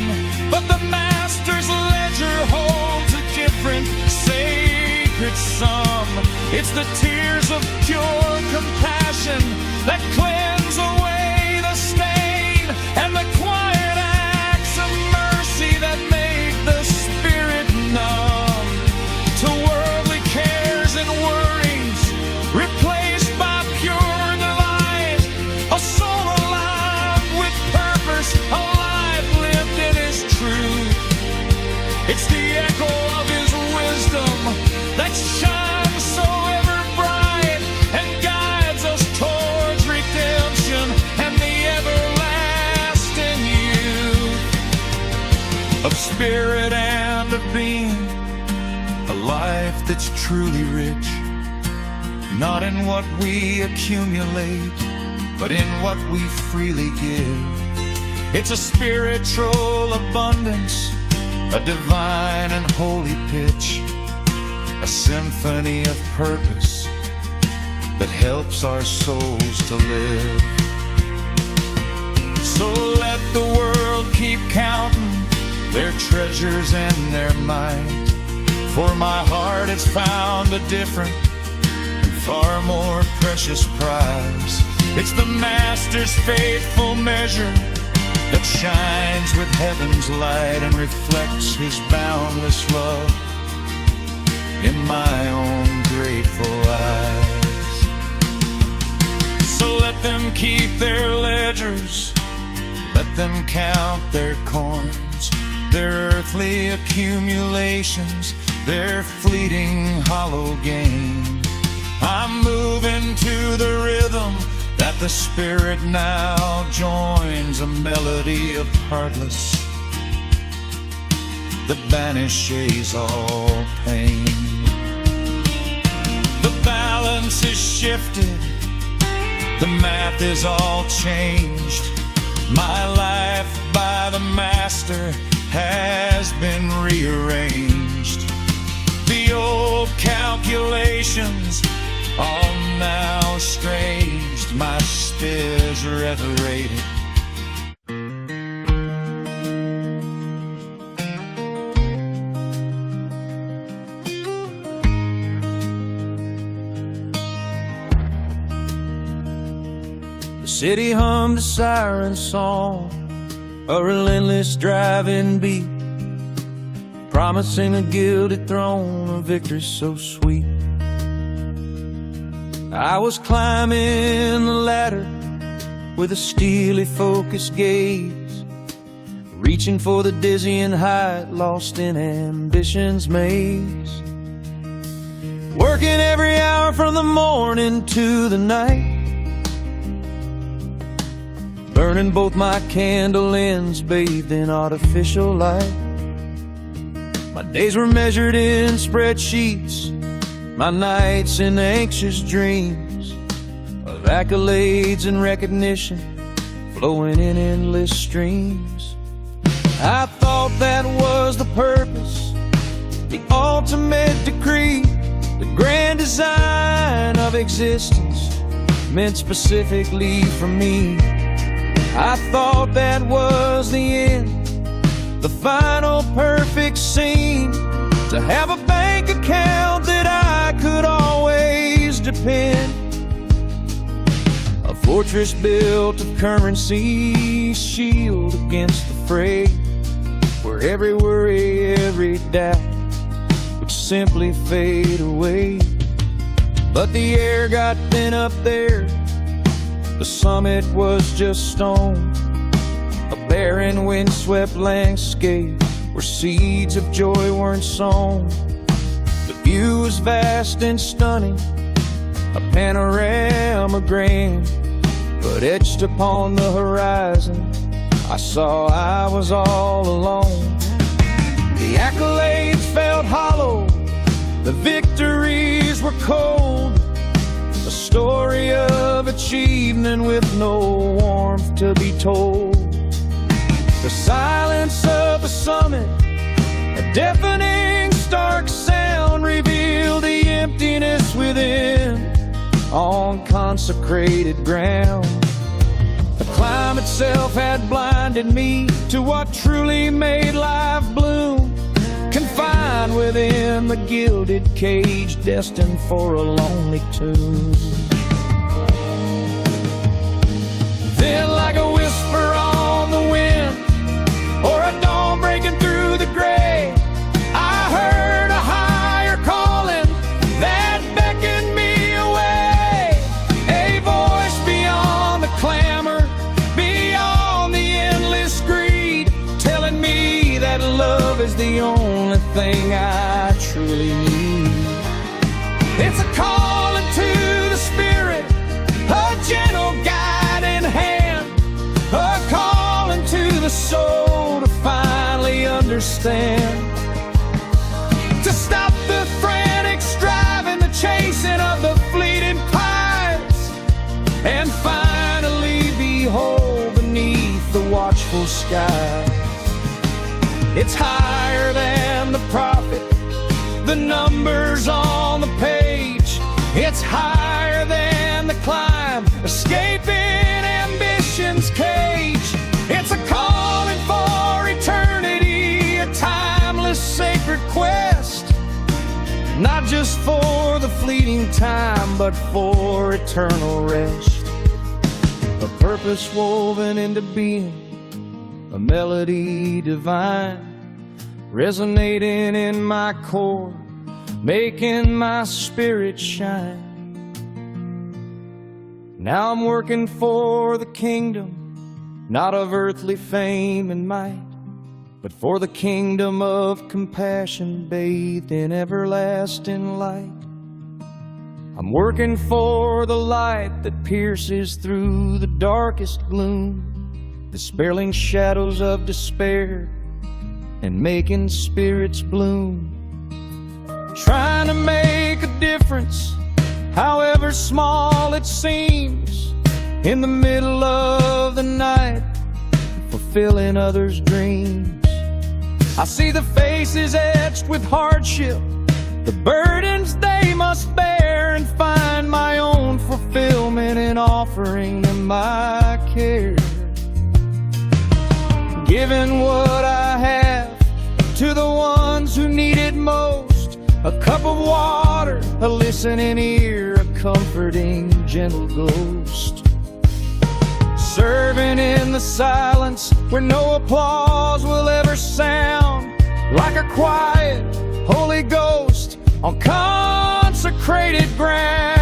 but the master's ledger holds a different sacred sum. It's the tears of pure compassion that cleanse away the stain, and the quiet acts of mercy that make the spirit numb to worldly cares and worries, replaced by pure delight, a soul alive with purpose, a life lived in His truth. It's the echo of His wisdom that shines so ever bright and guides us towards redemption and the everlasting youth of spirit and of being, a life that's truly rich, not in what we accumulate, but in what we freely give. It's a spiritual abundance, a divine and holy pitch, a symphony of purpose that helps our souls to live. So let the world keep counting their treasures and their might, for my heart has found a different and far more precious prize. It's the master's faithful measure that shines with heaven's light and reflects His boundless love in my own grateful eyes. So let them keep their ledgers, let them count their coins, their earthly accumulations, their fleeting hollow gain. I'm moving to the rhythm that the Spirit now joins, a melody of heartless that banishes all pain. The balance is shifted, the math is all changed. My life by the Master has been rearranged. The old calculations are now estranged. My spirit's reiterated. city hummed a siren song, a relentless driving beat, promising a gilded throne, a victory so sweet. I was climbing the ladder with a steely focused gaze, reaching for the dizzying height, lost in ambition's maze. Working every hour from the morning to the night, burning both my candle ends bathed in artificial light. My days were measured in spreadsheets, my nights in anxious dreams of accolades and recognition flowing in endless streams. I thought that was the purpose, the ultimate decree, the grand design of existence meant specifically for me. I thought that was the end, the final perfect scene, to have a bank account that I could always depend, a fortress built of currency, shield against the fray, where every worry, every doubt would simply fade away. But the air got thin up there, the summit was just stone, a barren windswept landscape where seeds of joy weren't sown. The view was vast and stunning, a panorama grand, but etched upon the horizon I saw I was all alone. The accolades felt hollow, the victories were cold, a story of achievement with no warmth to be told. The silence of the summit, a deafening stark sound, revealed the emptiness within on consecrated ground. The climb itself had blinded me to what truly made life bloom, confined within the gilded cage destined for a lonely tomb. Then, like a whisper on the wind, or a dawn breaking through the gray, I heard a higher calling that beckoned me away. A voice beyond the clamor, beyond the endless greed, telling me that love is the only thing I truly need. It's a calling to the spirit, a gentle guiding hand, a calling to the soul to finally understand, to stop the frantic striving, the chasing of the fleeting pines, and finally behold beneath the watchful sky. It's higher than the prophet, the numbers on the page. It's higher than the climb, escaping ambition's cage. It's a calling for eternity, a timeless sacred quest, not just for the fleeting time, but for eternal rest. A purpose woven into being, a melody divine, resonating in my core, making my spirit shine. Now I'm working for the kingdom, not of earthly fame and might, but for the kingdom of compassion bathed in everlasting light. I'm working for the light that pierces through the darkest gloom, dispelling shadows of despair and making spirits bloom. Trying to make a difference, however small it seems, in the middle of the night, fulfilling others' dreams. I see the faces etched with hardship, the burdens they must bear, and find my own fulfillment in offering them my care. Giving what I have to the ones who need it most, a cup of water, a listening ear, a comforting gentle ghost. serving in the silence where no applause will ever sound, like a quiet Holy Ghost on consecrated ground.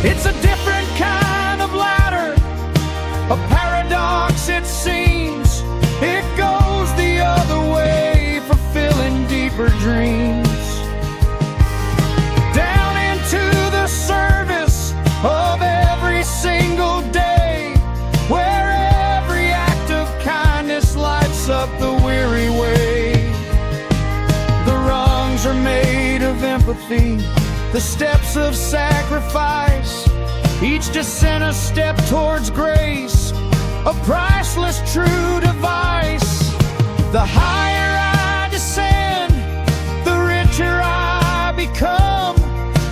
It's a different kind of ladder, a paradox it seems. It goes the other way, fulfilling deeper dreams. Down into the service of every single day, where every act of kindness lights up the weary way. The rungs are made of empathy, the steps of sacrifice, each descent a step towards grace, a priceless true device. The higher I descend, the richer I become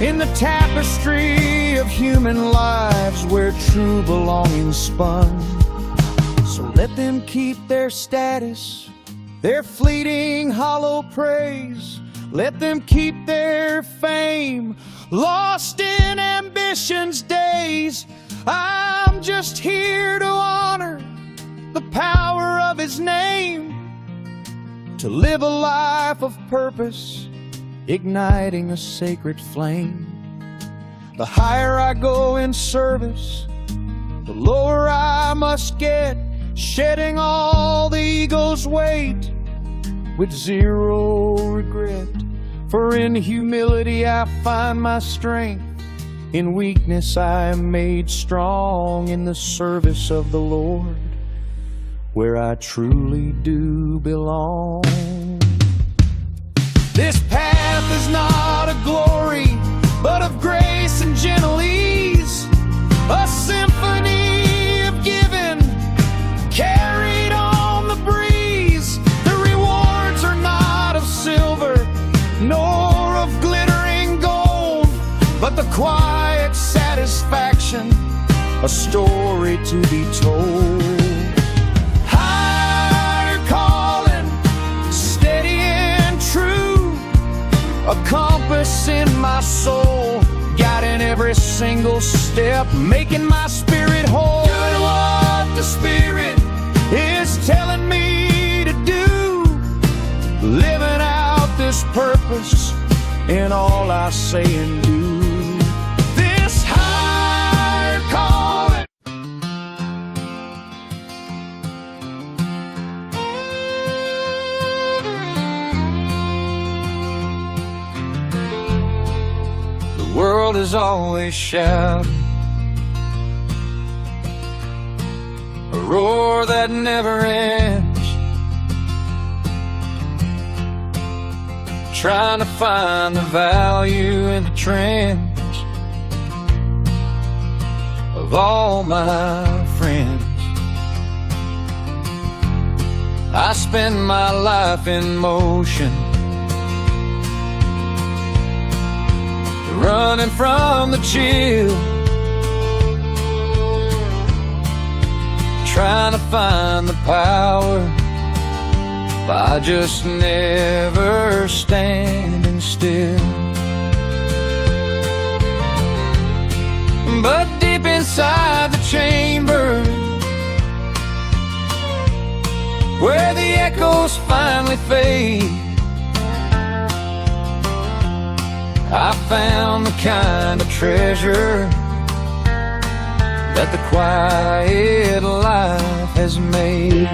in the tapestry of human lives where true belonging spun. So let them keep their status, their fleeting hollow praise. Let them keep their fame, lost in ambition's days. I'm just here to honor the power of His name, to live a life of purpose, igniting a sacred flame. The higher I go in service, the lower I must get, shedding all the ego's weight with zero regret. For in humility I find my strength, in weakness I am made strong, in the service of the Lord, where I truly do belong. This path is not of glory, but of grace and gentle ease, a symphony of giving, carried on the breeze. The rewards are not of silver, nor of glittering gold, but the quiet satisfaction, a story to be told. Higher calling, steady and true, a compass in my soul, guiding every single step, making my spirit whole. Doing what the Spirit is telling me to do, living out this purpose in all I say and do. This higher calling. The world is always shouting, a roar that never ends, trying to find the value in the trends of all my friends. I spend my life in motion, running from the chill, trying to find the power by just never standing still. But deep inside the chamber, where the echoes finally fade, I found the kind of treasure that the quiet life has made.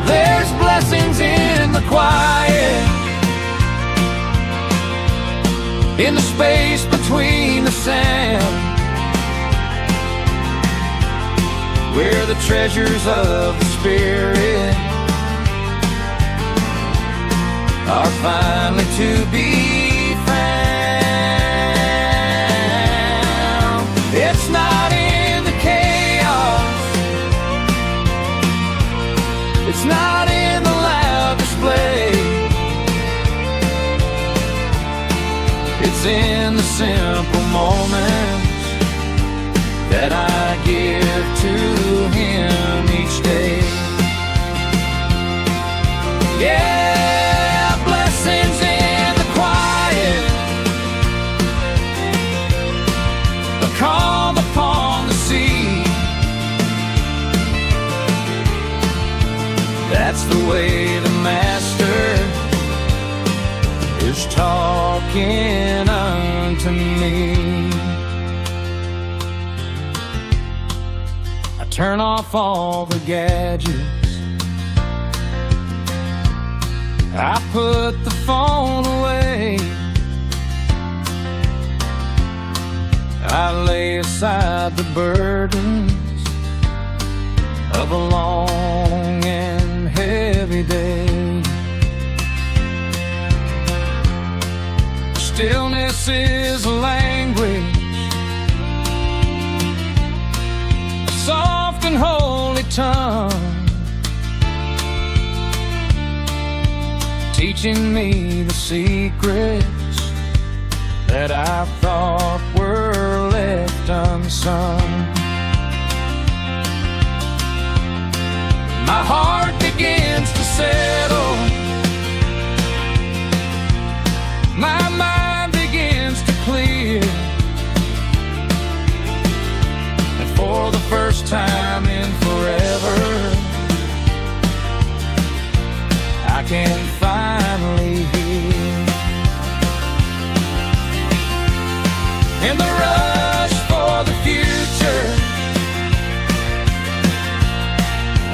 There's blessings in the quiet, in the space between the sound, where the treasures of the Spirit are finally to be found. It's not in the chaos, it's not in the loud display, it's in the simple moments that I give to Him each day. Yeah, blessings in the quiet, speaking unto me. I turn off all the gadgets, I put the phone away, I lay aside the burdens of a long and heavy day. Stillness is a language, a soft and holy tongue, teaching me the secrets that I thought were left unsung. My heart begins to settle, my mind begins to clear, and for the first time in forever, I can finally hear. In the rush for the future,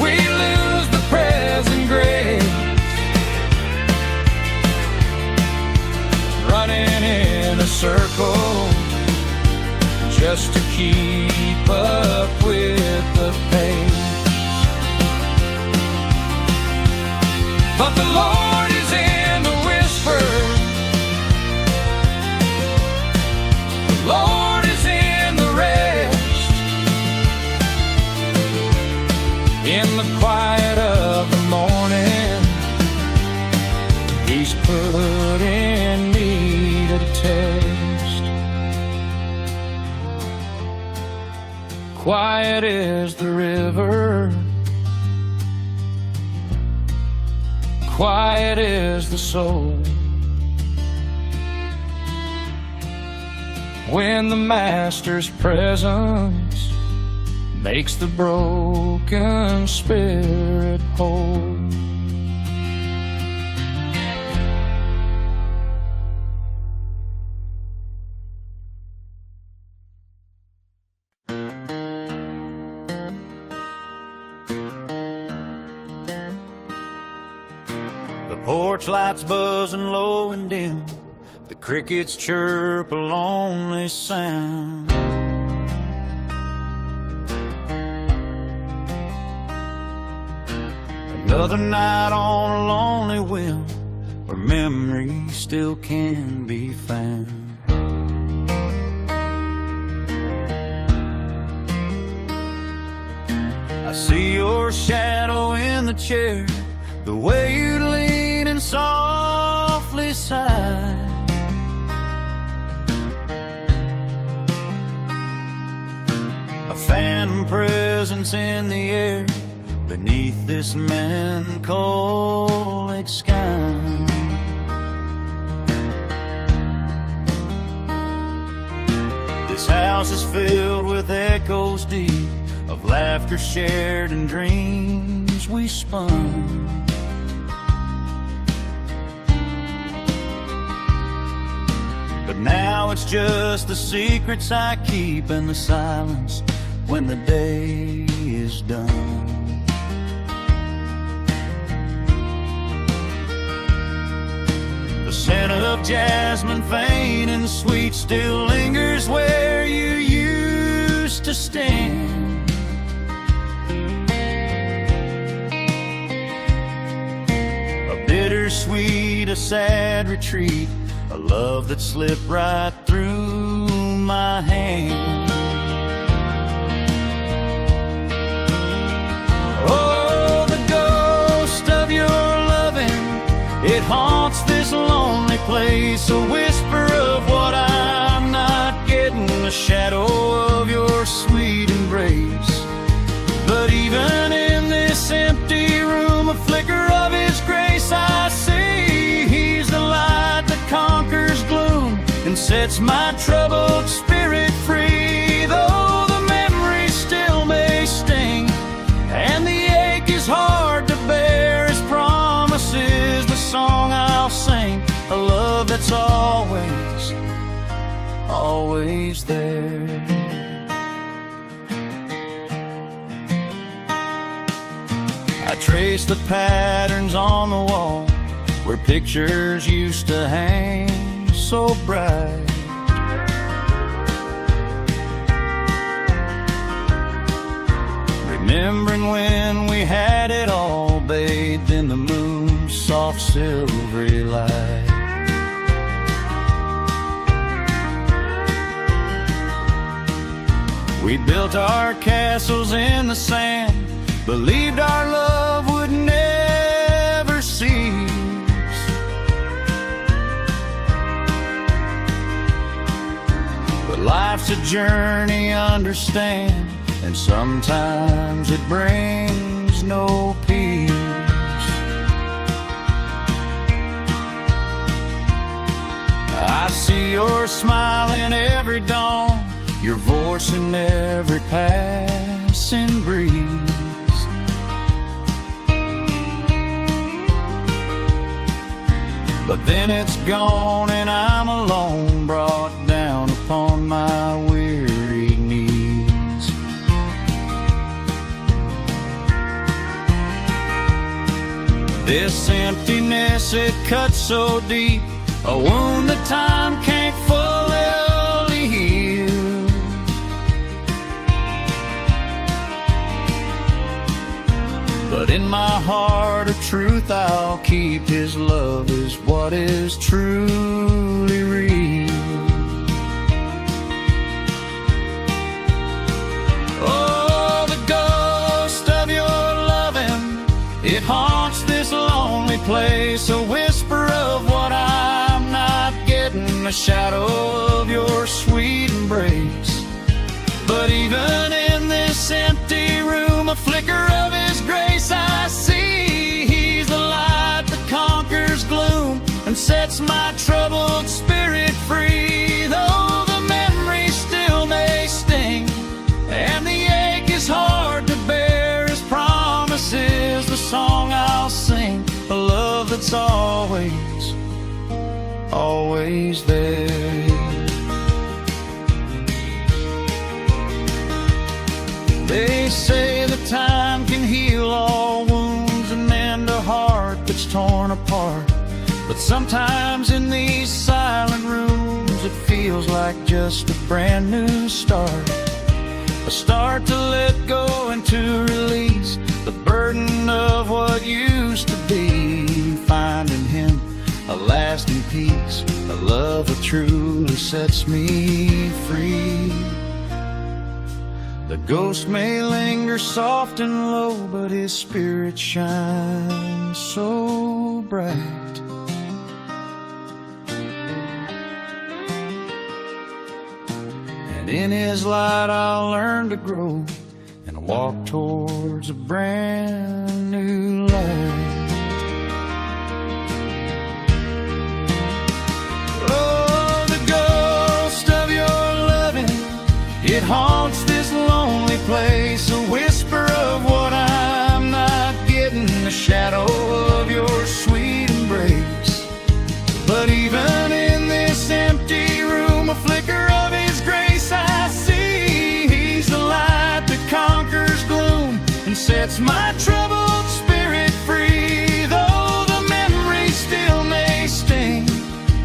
we lose the present grace, running in a circle just to keep up with the pace. But the Lord is in the whisper, the Lord is in the rest, in the quiet of the morning, He's putting me to test. Quiet is the river, quiet is the soul, when the Master's presence makes the broken spirit whole. The porch lights buzzing low and dim, the crickets chirp a lonely sound. Another night on a lonely whim, where memories still can be found. I see your shadow in the chair, the way you lean and softly sigh. A phantom presence in the air beneath this melancholic sky. This house is filled with echoes deep of laughter shared and dreams we spun. But now it's just the secrets I keep and the silence when the day is done. The scent of jasmine faint and sweet still lingers where you used to stand. A bittersweet, a sad retreat, a love that slipped right through my hand. Oh, the ghost of your loving, it haunts this lonely place, a whisper of what I'm not getting, a shadow of your sweet embrace. But even in this empty room, a flicker of His grace I see. He's the light that conquers gloom and sets my troubled spirit free. Though the memories still may sting and the ache is hard to bear, His promise is the song I'll sing, a love that's always always there. I trace the patterns on the wall where pictures used to hang so bright. Remembering when we had it all, bathed in the moon's soft silvery light. We built our castles in the sand, believed our love would never cease. But life's a journey, understand, and sometimes it brings no peace. I see your smile in every dawn, your voice in every passing breeze. But then it's gone and I'm alone, brought down upon my weary knees. This emptiness, it cuts so deep, a wound that time can't fully heal. But in my heart of truth I'll keep, His love is what is truly real. Oh, the ghost of your loving, it haunts this lonely place, a whisper of what I'm not getting, a shadow of your sweet embrace. But even in this empty room, a flicker of His grace I see. He's the light that conquers gloom and sets my troubled spirit free. Though the memories still may sting and the ache is hard to bear, His promise is the song I'll sing, a love that's always, always there. They say that time can heal all wounds and mend a heart that's torn apart. But sometimes in these silent rooms it feels like just a brand new start. A start to let go and to release the burden of what used to be. Finding Him a lasting peace, a love that truly sets me free. The ghost may linger soft and low, but His spirit shines so bright. And in His light I'll learn to grow and walk towards a brand new life. Oh, the ghost of your loving, it haunts this lonely place, a whisper of what I'm not getting, the shadow of your sweet embrace. But even in this empty room, a flicker of His grace I see. He's the light that conquers gloom and sets my troubled spirit free. Though the memories still may sting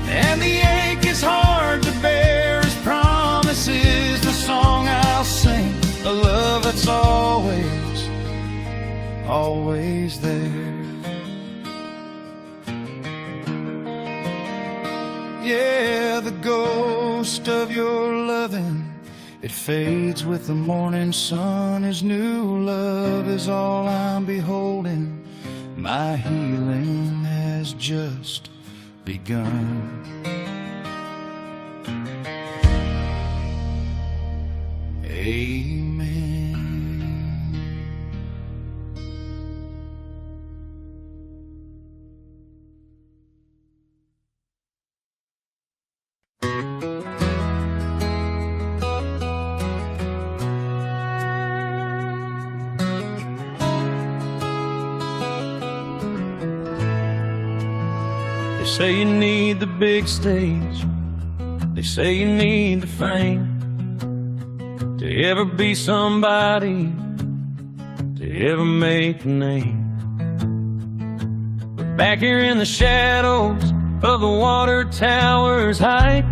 and the ache is hard to bear, His promise is the song I'll sing, a love that's always, always there. Yeah, the ghost of your loving, it fades with the morning sun. His new love is all I'm beholding. My healing has just begun. Amen. They say you need the big stage, they say you need the fame, to ever be somebody, to ever make a name. But back here in the shadows of the water tower's height,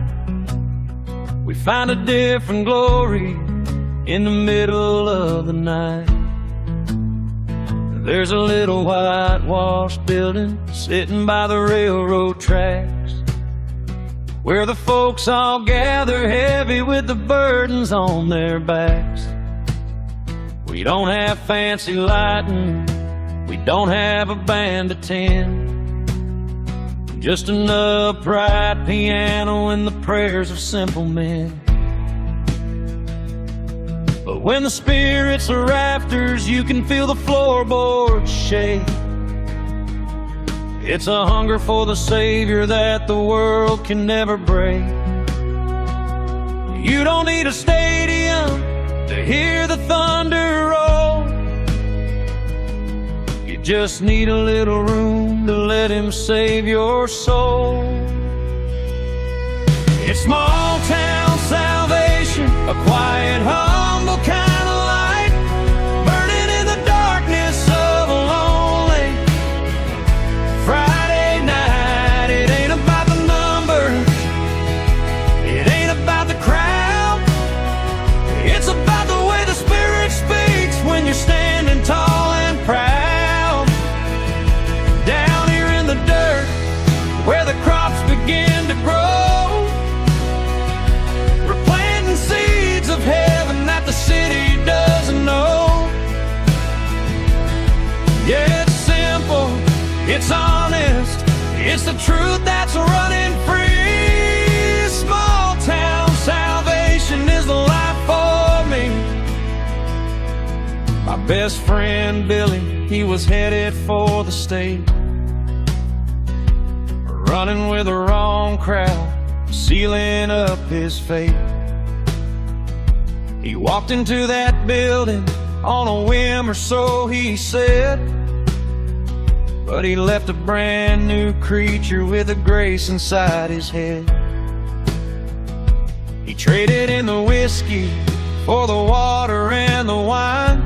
we find a different glory in the middle of the night. There's a little whitewashed building sitting by the railroad tracks, where the folks all gather heavy with the burdens on their backs. We don't have fancy lighting, we don't have a band to tend, just an upright piano and the prayers of simple men. But when the spirit's the rafters, you can feel the floorboards shake. It's a hunger for the Savior that the world can never break. You don't need a stadium to hear the thunder roll. You just need a little room to let Him save your soul. It's small town salvation, a quiet, humble kind of light, burning in the darkness of a lonely Friday night. It ain't about the numbers, it ain't about the crowd, it's about the way the Spirit speaks when you're standing tall and proud. Down here in the dirt, where the crops begin to grow, seeds of heaven that the city doesn't know. Yeah, it's simple, it's honest, it's the truth that's running free. Small town salvation is the life for me. My best friend Billy, he was headed for the state, running with the wrong crowd, sealing up his fate. He walked into that building on a whim, or so he said, but he left a brand new creature with a grace inside his head. He traded in the whiskey for the water and the wine.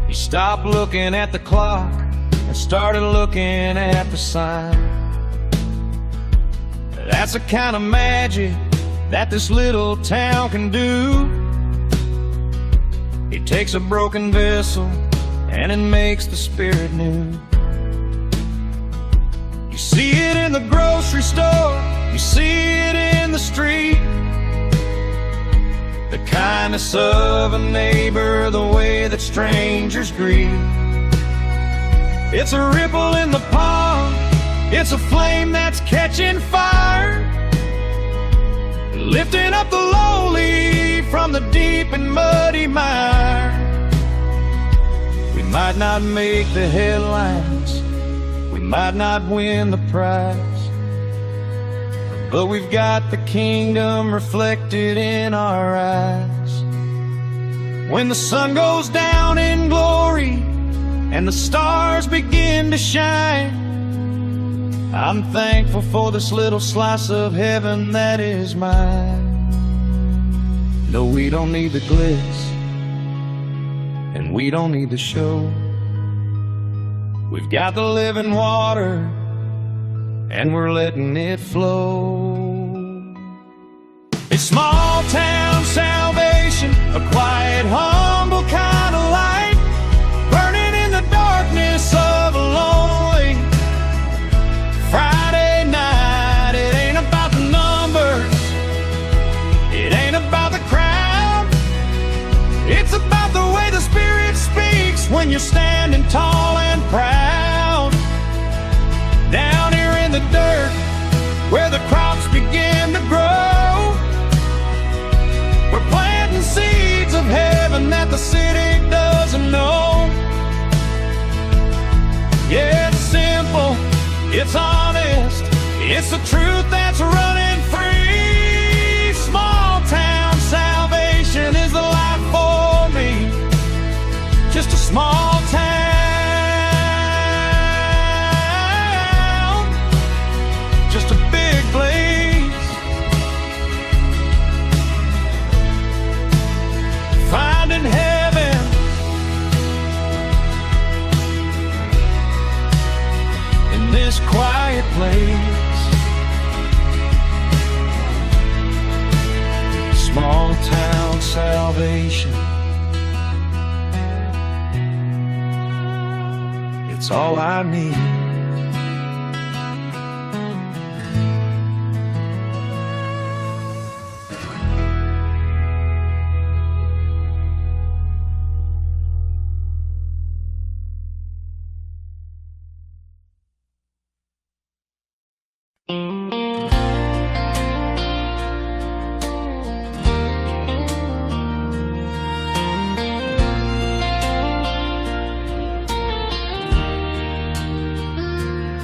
He stopped looking at the clock and started looking at the sign. That's the kind of magic that this little town can do. It takes a broken vessel and it makes the spirit new. You see it in the grocery store, you see it in the street, the kindness of a neighbor, the way that strangers greet. It's a ripple in the pond, it's a flame that's catching fire, lifting up the lowly from the deep and muddy mire. We might not make the headlines, we might not win the prize, but we've got the kingdom reflected in our eyes. When the sun goes down in glory and the stars begin to shine, I'm thankful for this little slice of heaven that is mine. No, we don't need the glitz, and we don't need the show. We've got the living water, and we're letting it flow. It's small town salvation, a quiet, humble kind of light, burning in the darkness of a lonely Friday night. It ain't about the numbers, it ain't about the crowd, it's about the way the Spirit speaks when you're standing tall and proud. Down here in the dirt, where the crops begin to grow, we're planting seeds of heaven that the city doesn't know. Yeah, it's simple, it's honest, it's the truth that's running free. Small town salvation is the life for me. Just a small town, just a big place. salvation. It's all I need.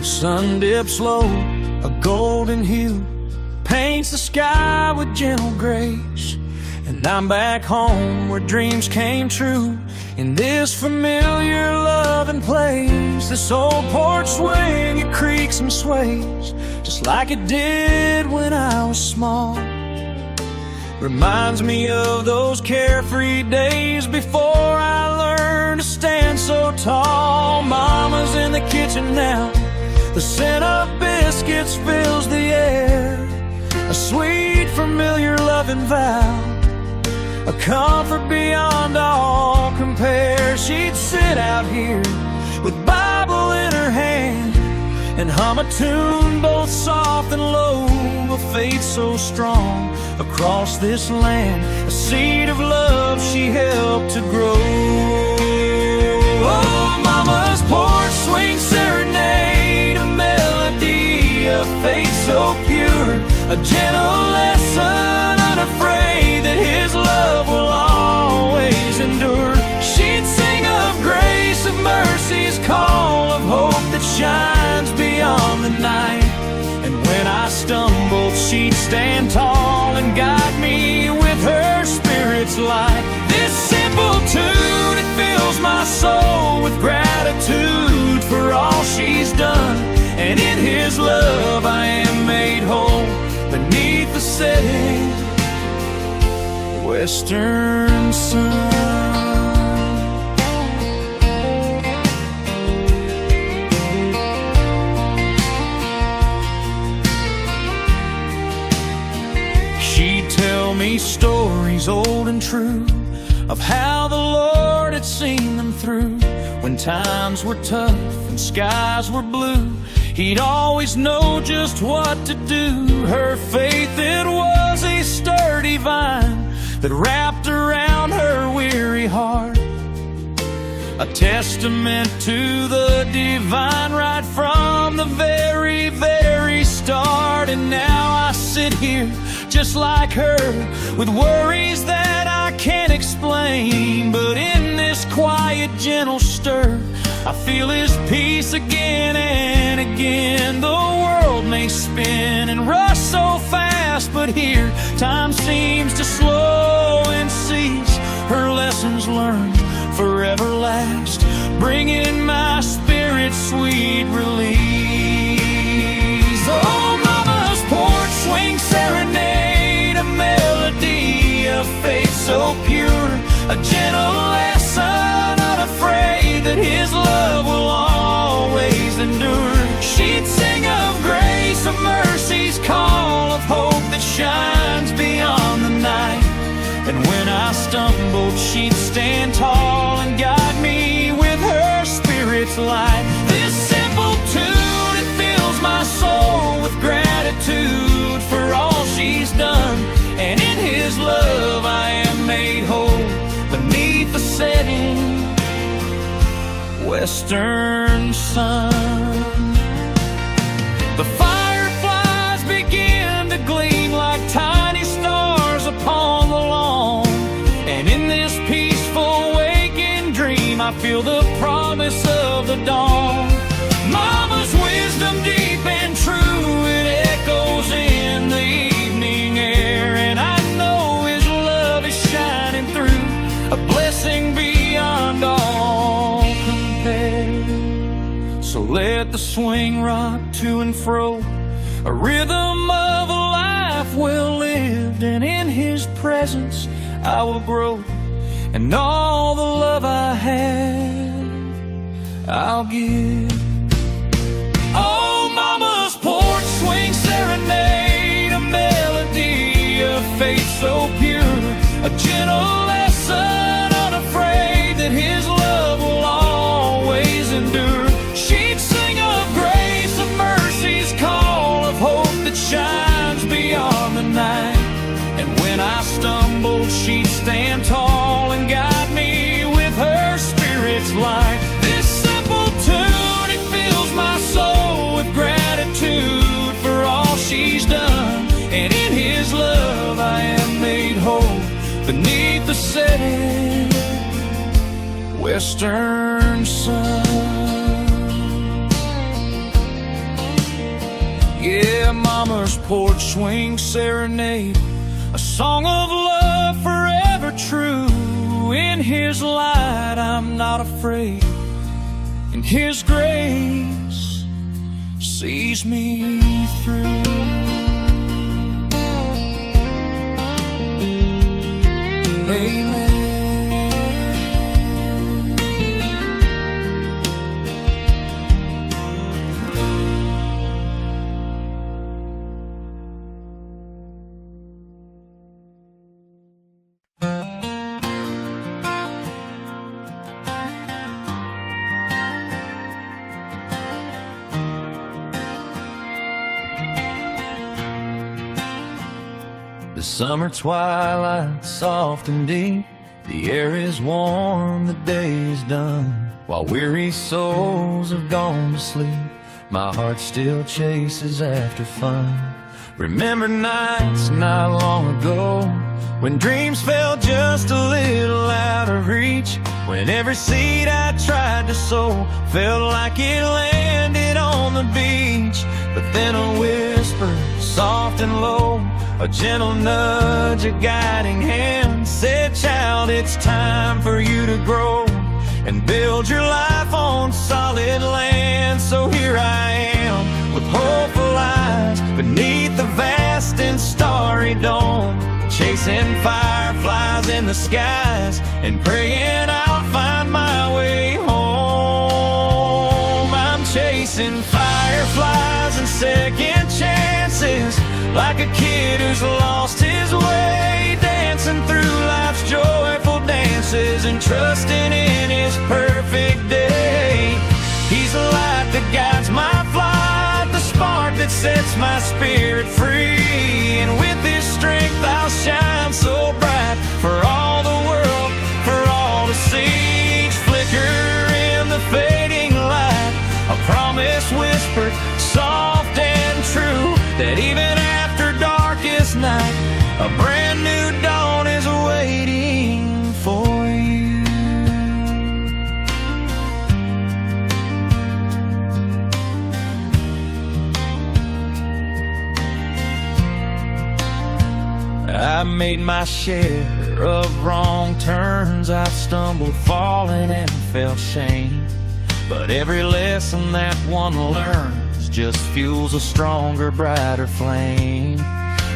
Sun dips low, a golden hue paints the sky with gentle grace. And I'm back home where dreams came true, in this familiar loving place. This old porch swing, it creaks and sways, just like it did when I was small. Reminds me of those carefree days before I learned to stand so tall. Mama's in the kitchen now, the scent of biscuits fills the air, a sweet, familiar loving vow, a comfort beyond all compare. She'd sit out here with Bible in her hand and hum a tune both soft and low, a faith so strong across this land, a seed of love she helped to grow. Oh, Mama's porch swing serenade, a melody of faith so pure, a gentle lesson unafraid that His love will always endure. She'd sing of grace, of mercy's call, of hope that shines beyond the night. And when I stumbled, she'd stand tall and guide me with her Spirit's light. This simple tune, it fills my soul with gratitude for all she's done. And in His love I am made whole beneath the setting western sun. She'd tell me stories old and true of how the Lord had seen them through. When times were tough and skies were blue, He'd always know just what to do. Her faith, it was a sturdy vine that wrapped around her weary heart, a testament to the divine right from the very, very start. And now I sit here just like her, with worries that I can't explain, but in this quiet, gentle stir, I feel His peace again and again. The world may spin and rush so fast, but here time seems to slow and cease. Her lessons learned forever last, bringing my spirit sweet release. Oh, Mama's porch swing serenade, a melody of faith so pure, a gentle lesson unafraid that His love will always endure. She'd sing of grace, of mercy's call, of hope that shines beyond the night. And when I stumbled, she'd stand tall and guide me with her Spirit's light. This simple tune, it fills my soul with gratitude for all she's done. And in His love I am made whole beneath the setting western sun. The fireflies begin to gleam like tiny stars upon the lawn, and in this peaceful waking dream I feel the promise of the dawn. Mama's wisdom deep and true, it echoes in the evening air, and I know His love is shining through, a blessing beyond all compare. So let the swing rock to and fro, a rhythm of a life well lived, and in His presence I will grow, and all the love I have I'll give. Oh, Mama's porch swing serenade, a melody of faith so pure, a gentle lesson stand tall and guide me with her Spirit's light. This simple tune, it fills my soul with gratitude for all she's done. And in His love I am made whole beneath the setting western sun. Yeah, Mama's porch swing serenade, a song of love forever true. In His light I'm not afraid, and His grace sees me through. Amen. The summer twilight, soft and deep, the air is warm, the day is done. While weary souls have gone to sleep, my heart still chases after fun. Remember nights not long ago, when dreams felt just a little out of reach, when every seed I tried to sow felt like it landed on the beach. But then a whisper, soft and low, a gentle nudge, a guiding hand, said, "Child, it's time for you to grow and build your life on solid land." So here I am with hopeful eyes beneath the vast and starry dome, chasing fireflies in the skies and praying I'll find my way home. I'm chasing fireflies and second chances, like a kid who's lost his way, dancing through life's joyful dances and trusting in His perfect day. He's the light that guides my flight, the spark that sets my spirit free. And with His strength I'll shine so bright for all the world, for all to see. Each flicker in the fading light, a promise whispered, soft and true, that even after darkest night, a brand new dawn is waiting for you. I made my share of wrong turns. I stumbled, fallen, and felt shame. But every lesson that one learns just fuels a stronger, brighter flame.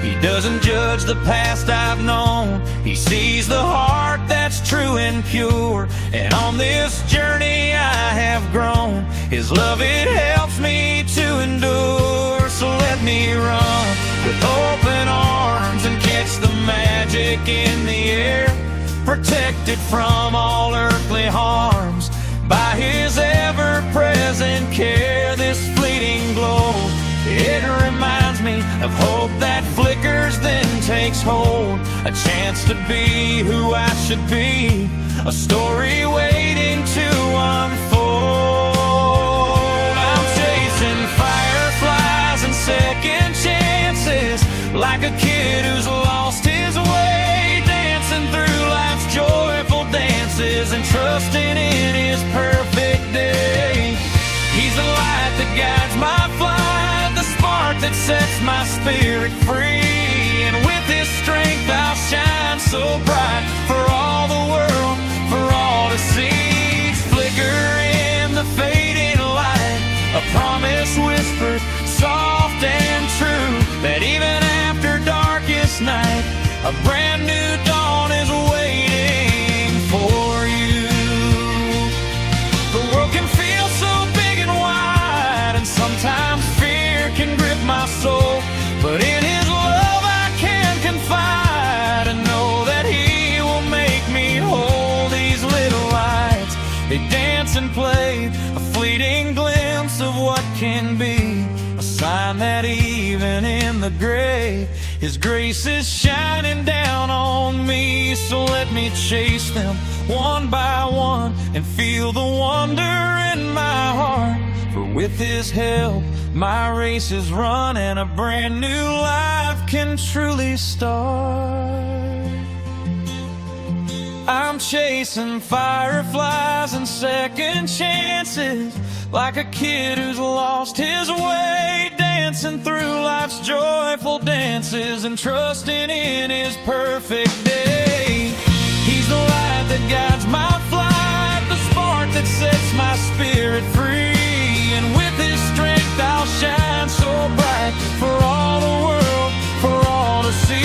He doesn't judge the past I've known, He sees the heart that's true and pure. And on this journey I have grown, His love, it helps me to endure. So let me run with open arms and catch the magic in the air, protected from all earthly harms by His ever-present care. This fleeting glow, it reminds me of hope that flickers then takes hold, a chance to be who I should be, a story waiting to unfold. I'm chasing fireflies and second chances, like a kid who's lost his way, dancing through life's joyful dances and trusting in His perfect day. He's the light that guides my flight, the spark that sets my spirit free. And with His strength I'll shine so bright for all the world, for all to see. Each flicker in the fading light, a promise whispered, soft and true, that even after darkest night, a brand new dawn is waiting for you. The world can feel so big and wide, and sometimes fear can grip my soul, but in His love I can confide and know that He will make me whole. These little lights, they dance and play, a fleeting glimpse of what can be, a sign that even in the grave His grace is shining down on me, so let me chase them one by one and feel the wonder in my heart. For with His help, my race is run and a brand new life can truly start. I'm chasing fireflies and second chances, like a kid who's lost his way, dancing through life's joyful dances and trusting in His perfect day. He's the light that guides my flight, the spark that sets my spirit free, and with His strength I'll shine so bright for all the world, for all to see.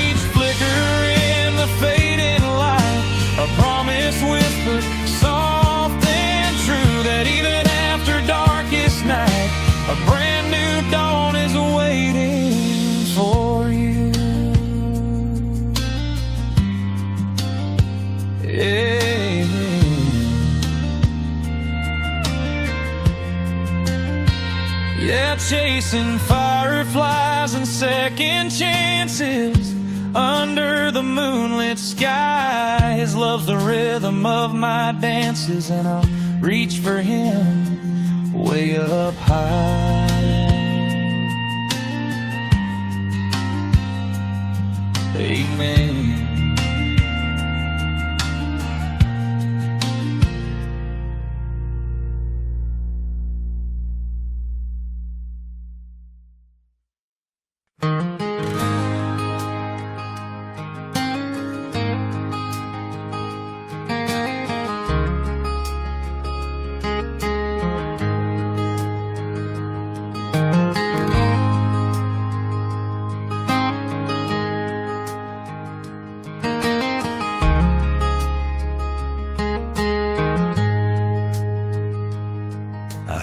Each flicker in the fading light, a promise whispered soft and true, that even after darkest night, a brand new dawn is waiting for you. Yeah. Yeah, chasing fireflies and second chances under the moonlit sky. His love's the rhythm of my dances, and I'll reach for Him way up high. Amen.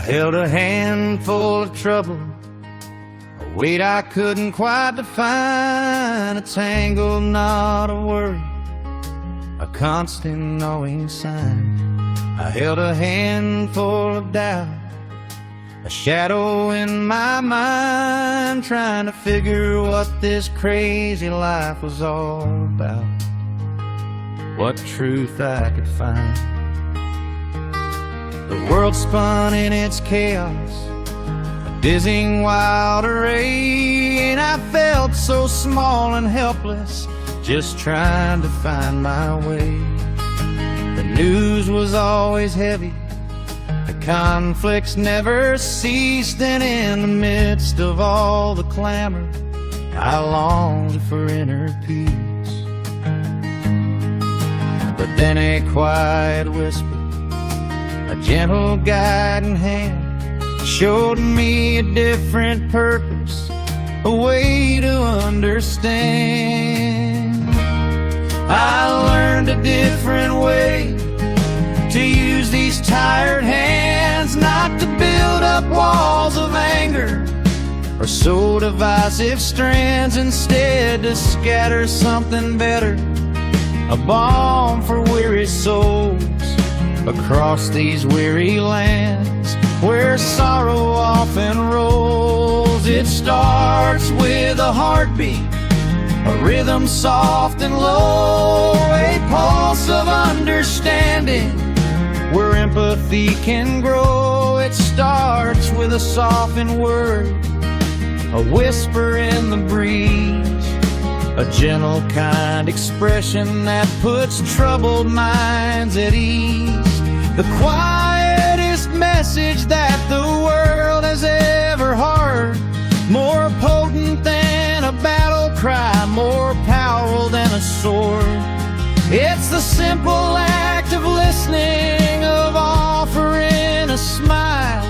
Held a handful of trouble, a weight I couldn't quite define, a tangled knot of worry, a constant gnawing sign. I held a handful of doubt, a shadow in my mind, trying to figure what this crazy life was all about, what truth I could find. The world spun in its chaos, a dizzying wild array, and I felt so small and helpless, just trying to find my way. The news was always heavy, the conflicts never ceased, and in the midst of all the clamor, I longed for inner peace. But then a quiet whisper, a gentle guiding hand, showed me a different purpose, a way to understand. I learned a different way to use these tired hands, not to build up walls of anger or sow divisive strands, instead to scatter something better, a balm for weary souls across these weary lands where sorrow often rolls. It starts with a heartbeat, a rhythm soft and low, a pulse of understanding where empathy can grow. It starts with a softened word, a whisper in the breeze, a gentle, kind expression that puts troubled minds at ease. The quietest message that the world has ever heard, more potent than a battle cry, more powerful than a sword. It's the simple act of listening, of offering a smile,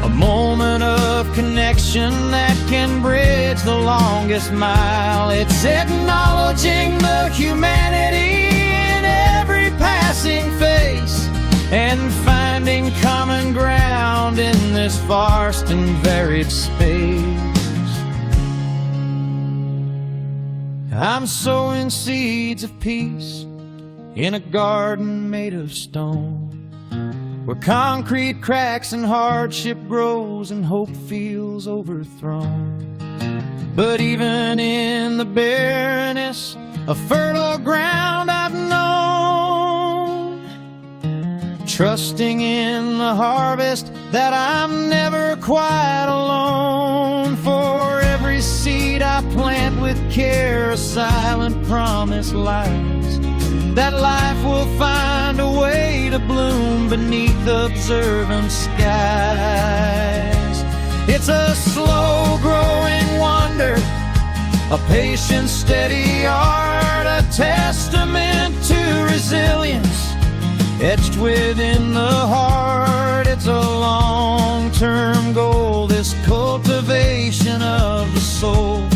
a moment of connection that can bridge the longest mile. It's acknowledging the humanity in every passing face, and finding common ground in this vast and varied space. I'm sowing seeds of peace in a garden made of stone, where concrete cracks and hardship grows and hope feels overthrown. But even in the barrenness of fertile ground I've known, trusting in the harvest that I'm never quite alone. For every seed I plant with care, a silent promise lies that life will find a way to bloom beneath observant skies. It's a slow-growing wonder, a patient, steady art, a testament to resilience etched within the heart. It's a long-term goal, this cultivation of the soul,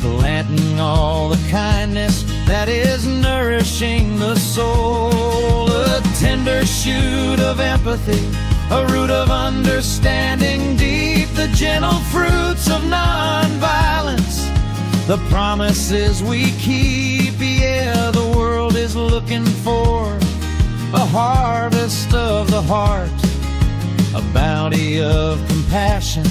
planting all the kindness that is nourishing the soul. A tender shoot of empathy, a root of understanding deep, the gentle fruits of nonviolence, the promises we keep. Yeah, the world is looking for a harvest of the heart, a bounty of compassion,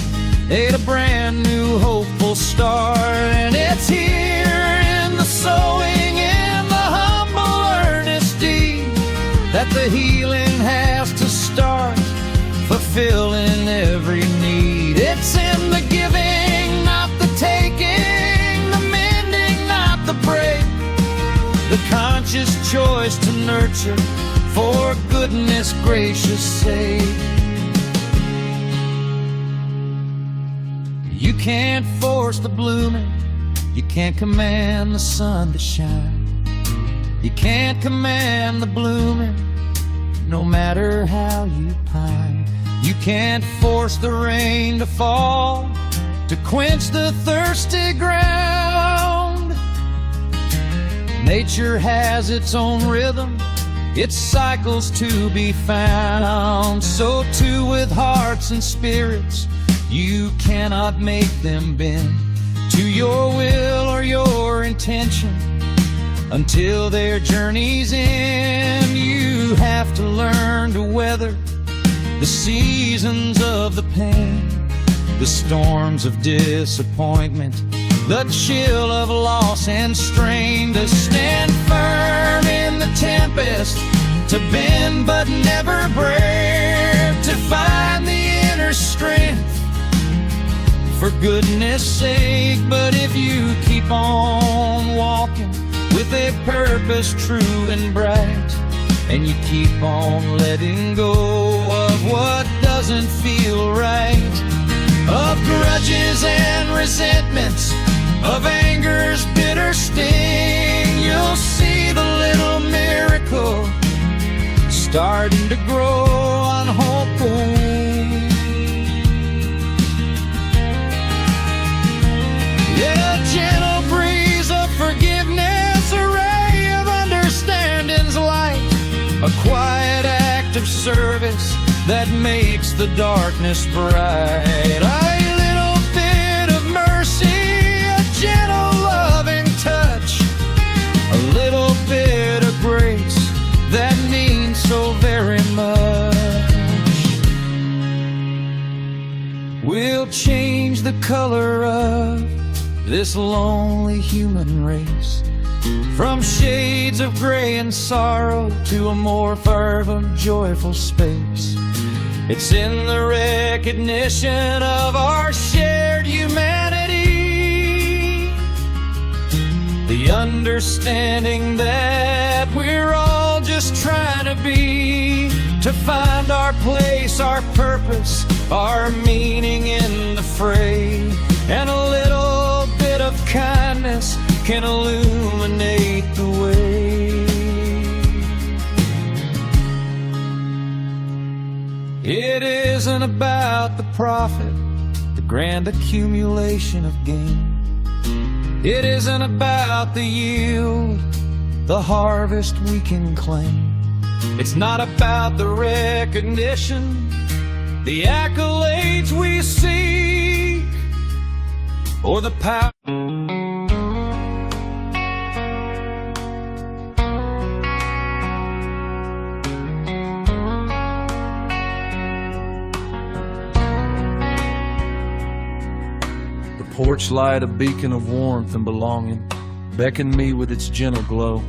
a brand new hopeful start. And it's here in the sowing, in the humble earnest deed, that the healing has to start, fulfilling every need. It's in the giving, not the taking, the mending, not the break, the conscious choice to nurture for goodness gracious sake. You can't force the blooming, you can't command the sun to shine, you can't command the blooming, no matter how you pine. You can't force the rain to fall to quench the thirsty ground. Nature has its own rhythm, its cycles to be found. So too with hearts and spirits, you cannot make them bend to your will or your intention until their journey's end. You have to learn to weather the seasons of the pain, the storms of disappointment, the chill of loss and strain, to stand firm in the tempest, to bend but never break, to find the inner strength for goodness sake. But if you keep on walking with a purpose true and bright, and you keep on letting go of what doesn't feel right, of grudges and resentments, of anger's bitter sting, you'll see the little miracle starting to grow on hope. Yeah, a gentle breeze of forgiveness, a ray of understanding's light, a quiet act of service that makes the darkness bright. A little bit of mercy, a gentle loving touch, a little bit of grace that means so very much, will change the color of this lonely human race, from shades of gray and sorrow to a more fervent, joyful space. It's in the recognition of our shared humanity, the understanding that we're all just trying to be, to find our place, our purpose, our meaning in the fray. And a little bit of kindness can illuminate the way. It isn't about the profit, the grand accumulation of gain. It isn't about the yield, the harvest we can claim. It's not about the recognition, the accolades we seek, or the power. porch light, a beacon of warmth and belonging, beckoned me with its gentle glow.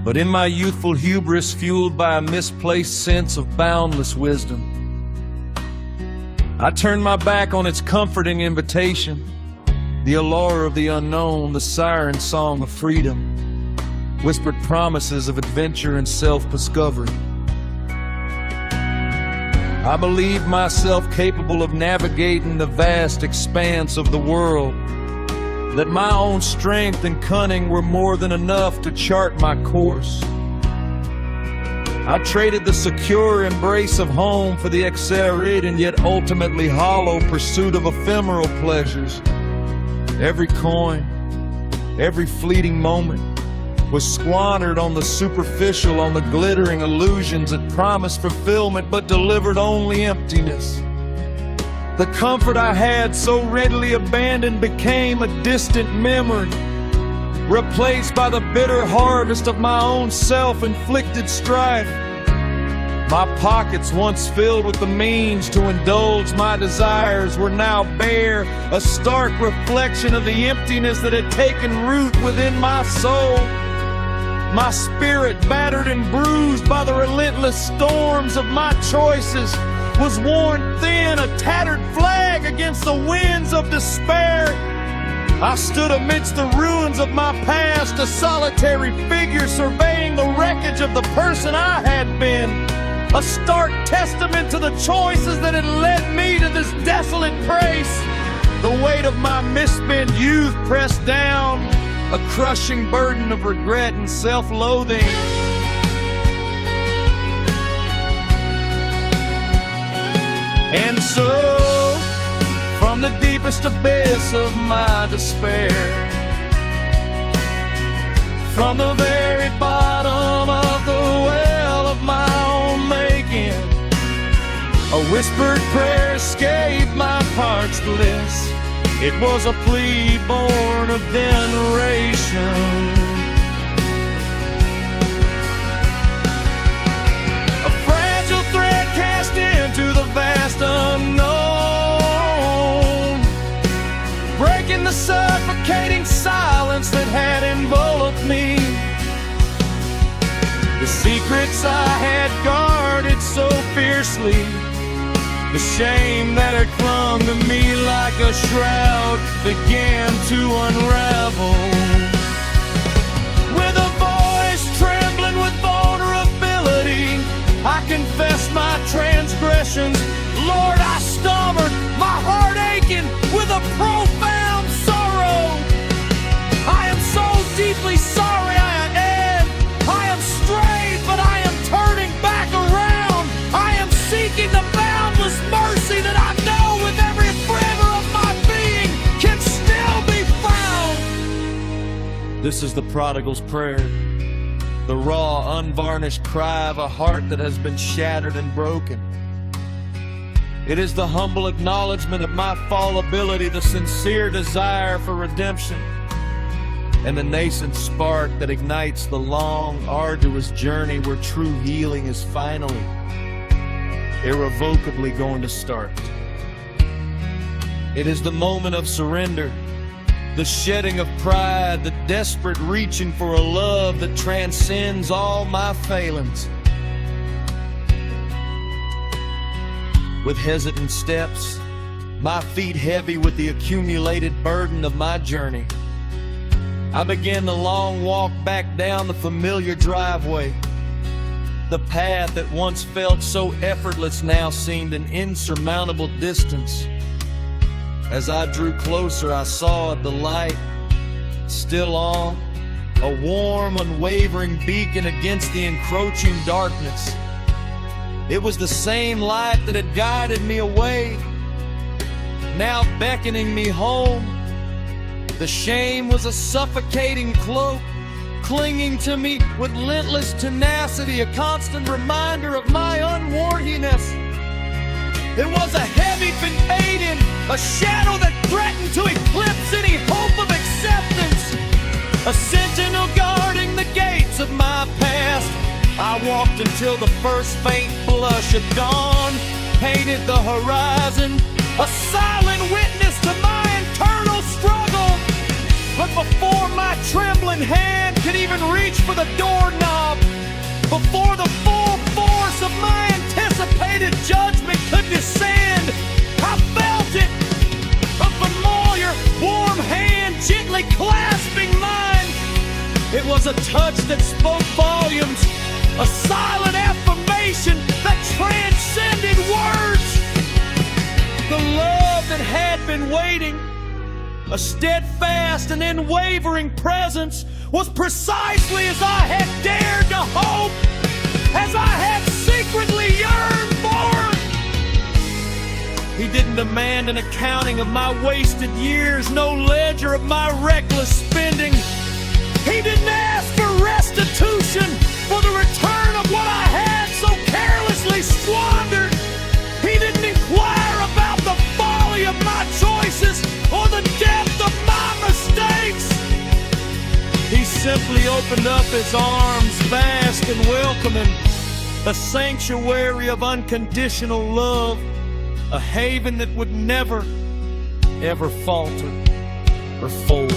But in my youthful hubris, fueled by a misplaced sense of boundless wisdom, I turned my back on its comforting invitation, the allure of the unknown, the siren song of freedom, whispered promises of adventure and self-discovery. I believed myself capable of navigating the vast expanse of the world, that my own strength and cunning were more than enough to chart my course. I traded the secure embrace of home for the accelerated and yet ultimately hollow pursuit of ephemeral pleasures. Every coin, every fleeting moment was squandered on the superficial, on the glittering illusions that promised fulfillment but delivered only emptiness. The comfort I had so readily abandoned became a distant memory, replaced by the bitter harvest of my own self-inflicted strife. My pockets, once filled with the means to indulge my desires, were now bare, a stark reflection of the emptiness that had taken root within my soul. My spirit, battered and bruised by the relentless storms of my choices, was worn thin, a tattered flag against the winds of despair. I stood amidst the ruins of my past, a solitary figure surveying the wreckage of the person I had been, a stark testament to the choices that had led me to this desolate place. The weight of my misspent youth pressed down, a crushing burden of regret and self-loathing. And so, from the deepest abyss of my despair, from the very bottom of the well of my own making, a whispered prayer escaped my parched lips. It was a plea born of veneration. Into the vast unknown, breaking the suffocating silence that had enveloped me. The secrets I had guarded so fiercely, the shame that had clung to me like a shroud began to unravel. With a voice trembling with vulnerability, I confess my transgressions. Lord, I stammered, my heart aching with a profound sorrow. I am so deeply sorry I am strayed, but I am turning back around. I am seeking the boundless mercy that I know with every fiber of my being can still be found. This is the prodigal's prayer. The raw, unvarnished cry of a heart that has been shattered and broken. It is the humble acknowledgement of my fallibility, the sincere desire for redemption, and the nascent spark that ignites the long, arduous journey where true healing is finally, irrevocably going to start. It is the moment of surrender, the shedding of pride, the desperate reaching for a love that transcends all my failings. With hesitant steps, my feet heavy with the accumulated burden of my journey, I began the long walk back down the familiar driveway. The path that once felt so effortless now seemed an insurmountable distance. As I drew closer, I saw the light still on, a warm, unwavering beacon against the encroaching darkness. It was the same light that had guided me away, now beckoning me home. The shame was a suffocating cloak, clinging to me with relentless tenacity, a constant reminder of my unworthiness. It was a heavy fading, a shadow that threatened to eclipse any hope of acceptance, a sentinel guarding the gates of my past. I walked until the first faint blush of dawn painted the horizon, a silent witness to my internal struggle. But before my trembling hand could even reach for the doorknob, before the full force of my anticipated judgment could descend, I felt it. A familiar, warm hand gently clasping mine. It was a touch that spoke volumes, a silent affirmation that transcended words. The love that had been waiting, a steadfast and unwavering presence, was precisely as I had dared to hope, as I had secretly yearned for. He didn't demand an accounting of my wasted years, no ledger of my reckless spending. He didn't ask for restitution for the return of what I had so carelessly squandered. He didn't inquire about the folly of my choices or the depth of my mistakes. He simply opened up his arms, vast and welcoming, a sanctuary of unconditional love, a haven that would never, ever falter or fold.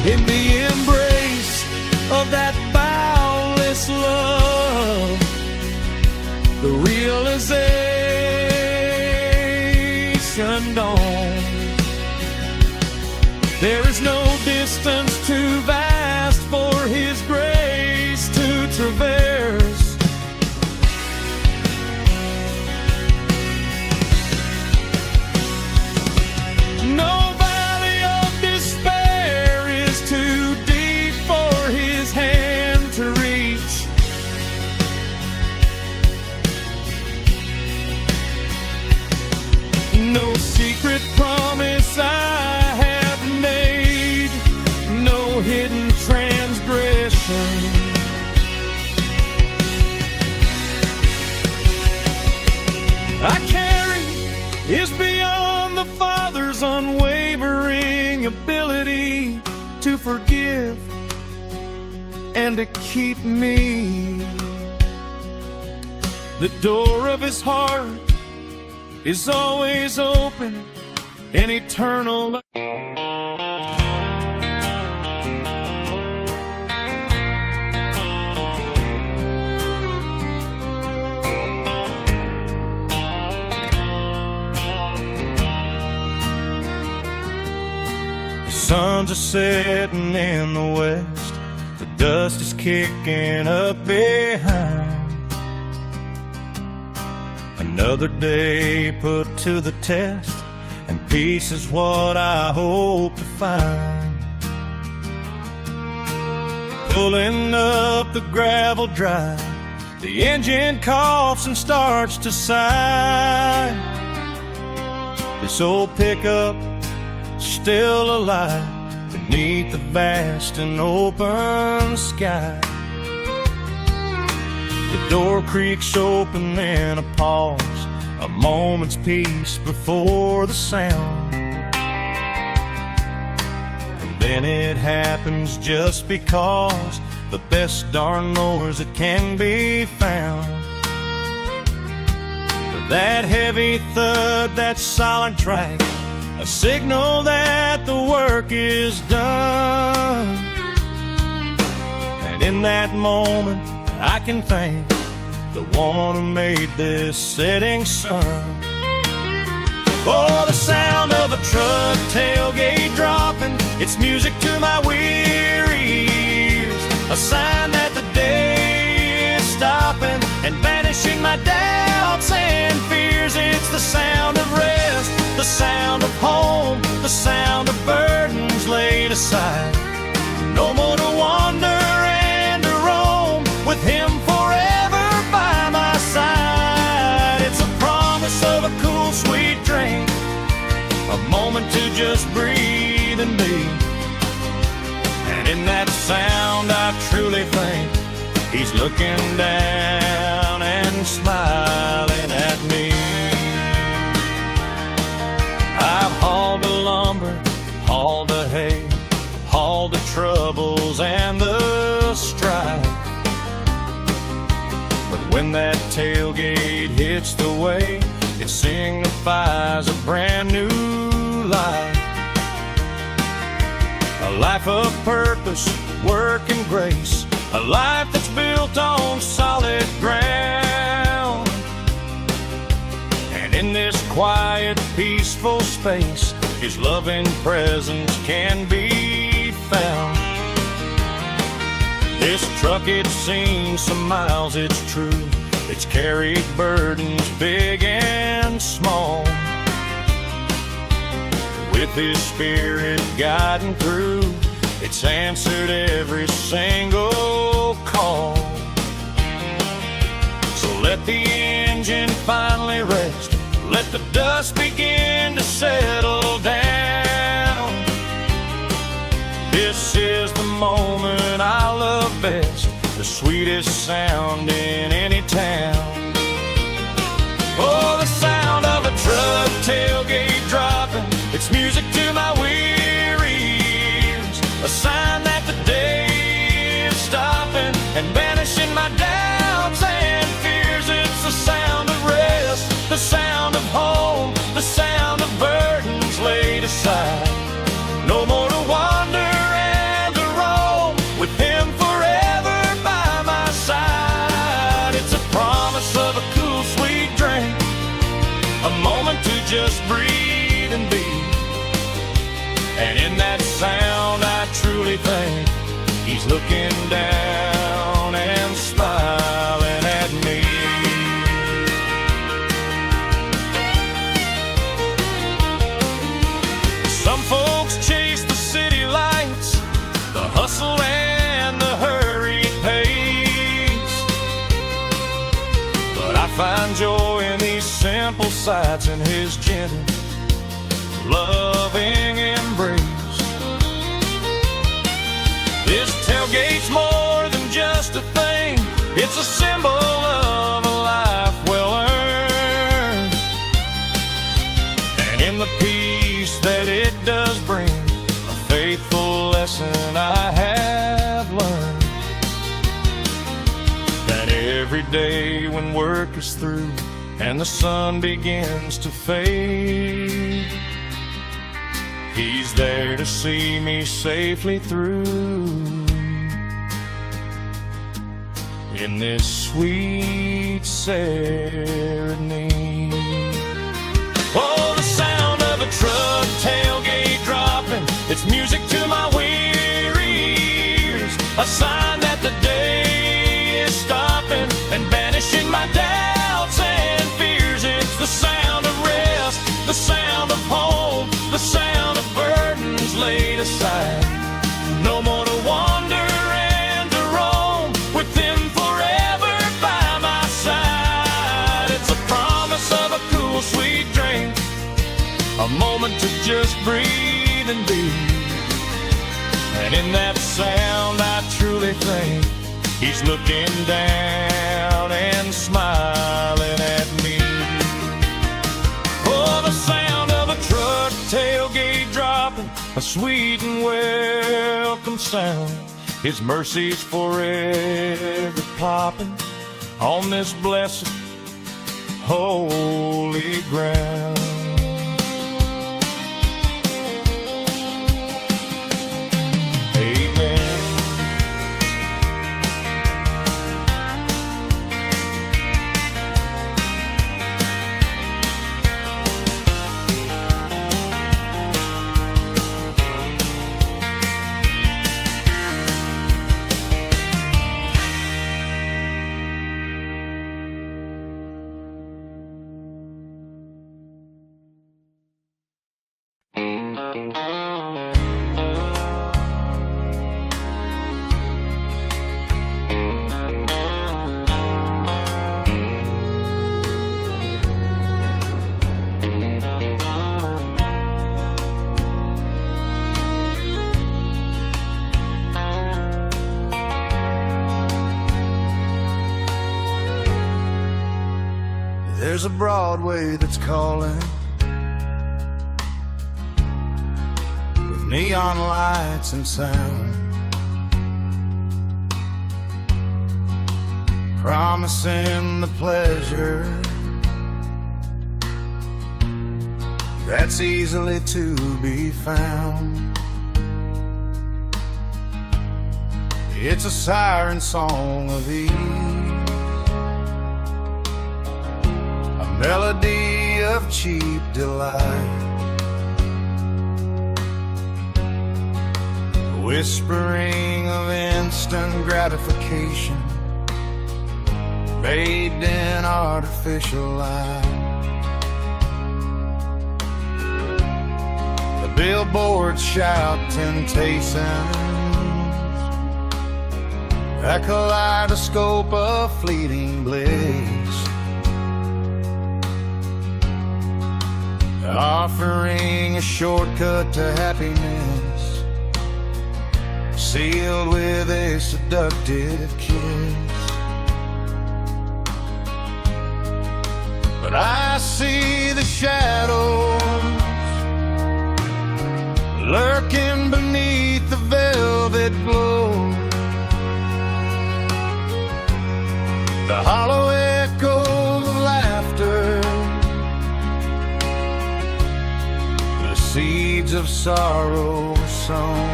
In the embrace of that boundless love, the realization dawned. There is no distance too vast for His grace to traverse. No valley of despair is too deep for His hand to reach. No secret promise I have made, no hidden transgression. I carry is beyond the Father's unwavering ability to forgive and to keep me. The door of His heart is always open and eternal. The suns are setting in the west, the dust is kicking up behind. Another day put to the test, and peace is what I hope to find. Pulling up the gravel drive, the engine coughs and starts to sigh. This old pickup still alive beneath the vast and open sky. The door creaks open in a pause, a moment's peace before the sound. And then it happens just because the best darn knows it can be found. That heavy thud, that silent track, a signal that the work is done. And in that moment I can thank the one who made this setting sun. For the sound of a truck tailgate dropping, it's music to my weary ears, a sign that the day is stopping and banishing my doubts and fears. It's the sound of rest, the sound of home, the sound of burdens laid aside. No more to wander and to roam, with Him forever by my side. It's a promise of a cool, sweet drink, a moment to just breathe and be. And in that sound I truly think He's looking down and smiling at me. I've hauled When that tailgate hits the way, it signifies a brand new life. A life of purpose, work and grace, a life that's built on solid ground. And in this quiet, peaceful space, His loving presence can be found. This truck, it's seen some miles, it's true. It's carried burdens big and small. With His Spirit guiding through, it's answered every single call. So let the engine finally rest. Let the dust begin to settle down. This is the moment I love best, the sweetest sound in any town. Oh, the sound of a truck tailgate dropping, it's music to my weary ears. A sign that the day is stopping and banishing my doubts and fears. It's the sound of rest, the sound of home, the sound of burdens laid aside. No more to wander and to roam, with Him forever by my side. It's a promise of a cool, sweet drink, a moment to just breathe and be. And in that sound I truly think He's looking down and smiling at me. Some folks chase the city lights, the hustle and the hurried pace, but I find joy in these simple sights, in His gentle, loving embrace. This tailgate's more than just a thing, it's a symbol of a life well earned. And in the peace that it does bring, a faithful lesson I have learned, that every day when work is through and the sun begins to fade, He's there to see me safely through. In this sweet serenade. Oh, the sound of a truck tailgate dropping, it's music to my weary ears. A sign that the day is stopping and banishing my doubts and fears. It's the sound of rest, the sound of home, the sound of burdens laid aside. No more to wander and to roam, with Him forever by my side. It's a promise of a cool, sweet drink, a moment to just breathe and be. And in that sound I truly think He's looking down and smiling at me. Oh, the sound of a truck tailgate dropping, a sweet and welcome sound. His mercy's forever popping on this blessed holy ground. There's a Broadway that's calling, with neon lights and sound. promising the pleasure that's easily to be found. It's a siren song of ease, a melody of cheap delight, whispering of instant gratification, bathed in artificial light. The billboards shout temptations, a kaleidoscope of fleeting bliss, offering a shortcut to happiness, sealed with a seductive kiss. But I see the shadows lurking beneath the velvet glow, the hollow echoes of laughter, the seeds of sorrow sown.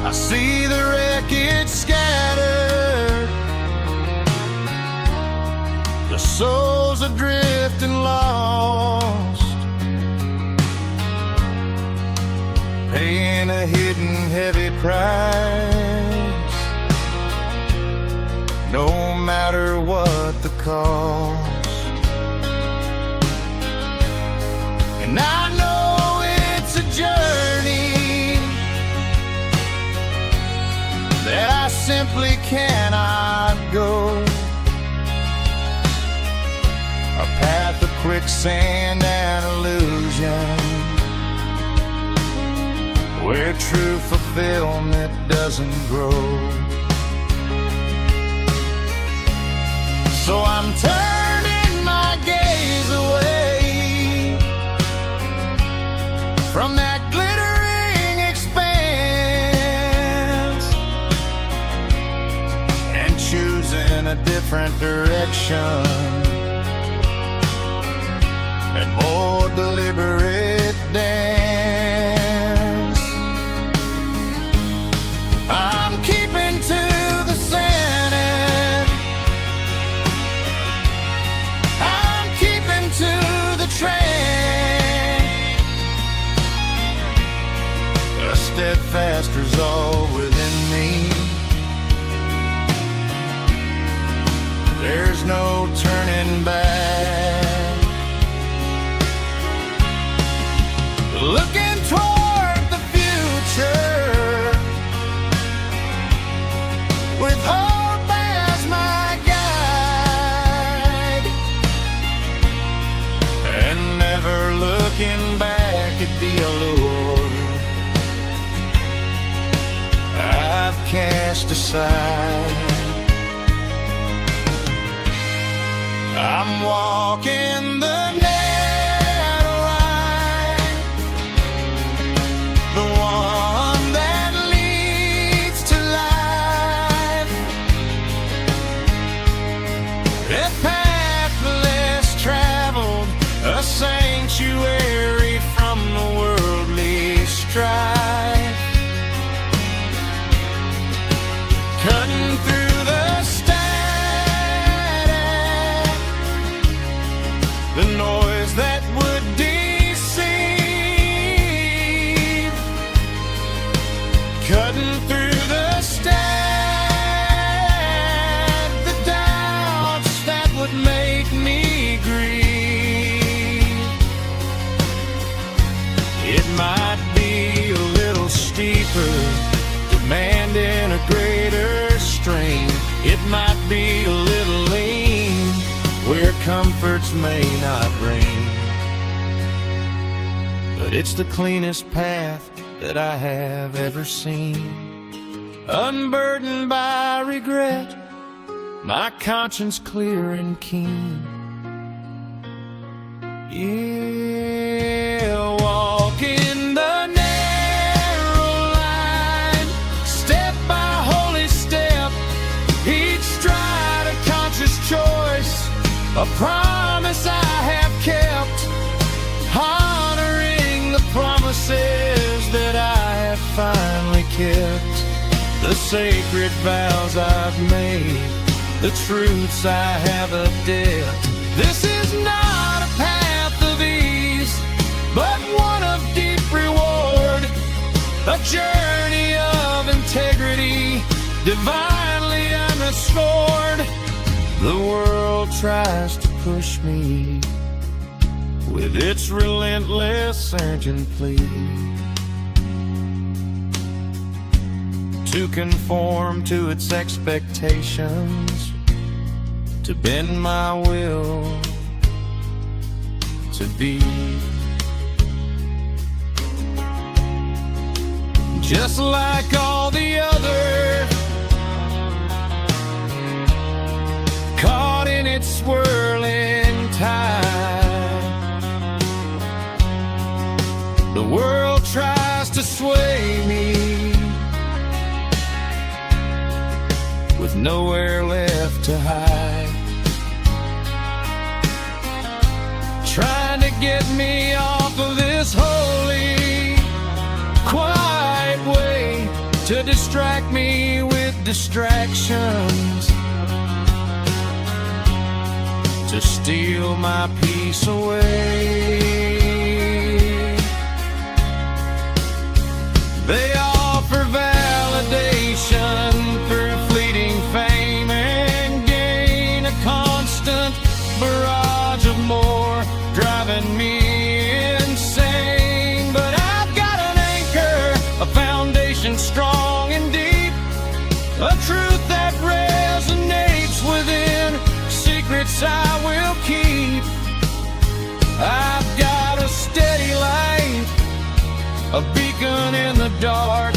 I see the wreckage scattered, the souls adrift and lost, paying a hidden heavy price, no matter what the cost. And I know it's a journey that I simply cannot go, a path of quicksand and illusion, where true fulfillment doesn't grow. So I'm turning my gaze away from that glittering expanse and choosing a different direction and more deliberate dance. I'm keeping to the Senate, I'm keeping to the train, a steadfast resolve within me. There's no turning back. Looking toward the future with hope as my guide, and never looking back at the allure I've cast aside. I'm walking the narrow line, the one that leads to life, a path less traveled, a sanctuary from the worldly strife, cutting through the static, the noise that would deceive, cutting through the static, the doubts that would make me grieve. It might be a little steeper, demanding a greater strain. It might be a little lean, where comforts may not reign, but it's the cleanest path that I have ever seen. Unburdened by regret, my conscience clear and keen. Yeah, walking the narrow line, step by holy step, a promise I have kept, honoring the promises that I have finally kept, the sacred vows I've made, the truths I have updated. This is not a path of ease, but one of deep reward, a journey of integrity, divinely underscored. The world tries to push me with its relentless urgent plea to conform to its expectations, to bend my will to be just like all the other, caught in its swirling tide. The world tries to sway me with nowhere left to hide, trying to get me off of this holy, quiet way to distract me with distractions, to steal my peace away. They offer validation through fleeting fame and gain, a constant barrage of more, driving me insane. But I've got an anchor, a foundation strong and deep, a truth that resonates within, secrets I will keep. I've got a steady light, a beacon in the dark,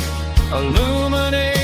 illuminate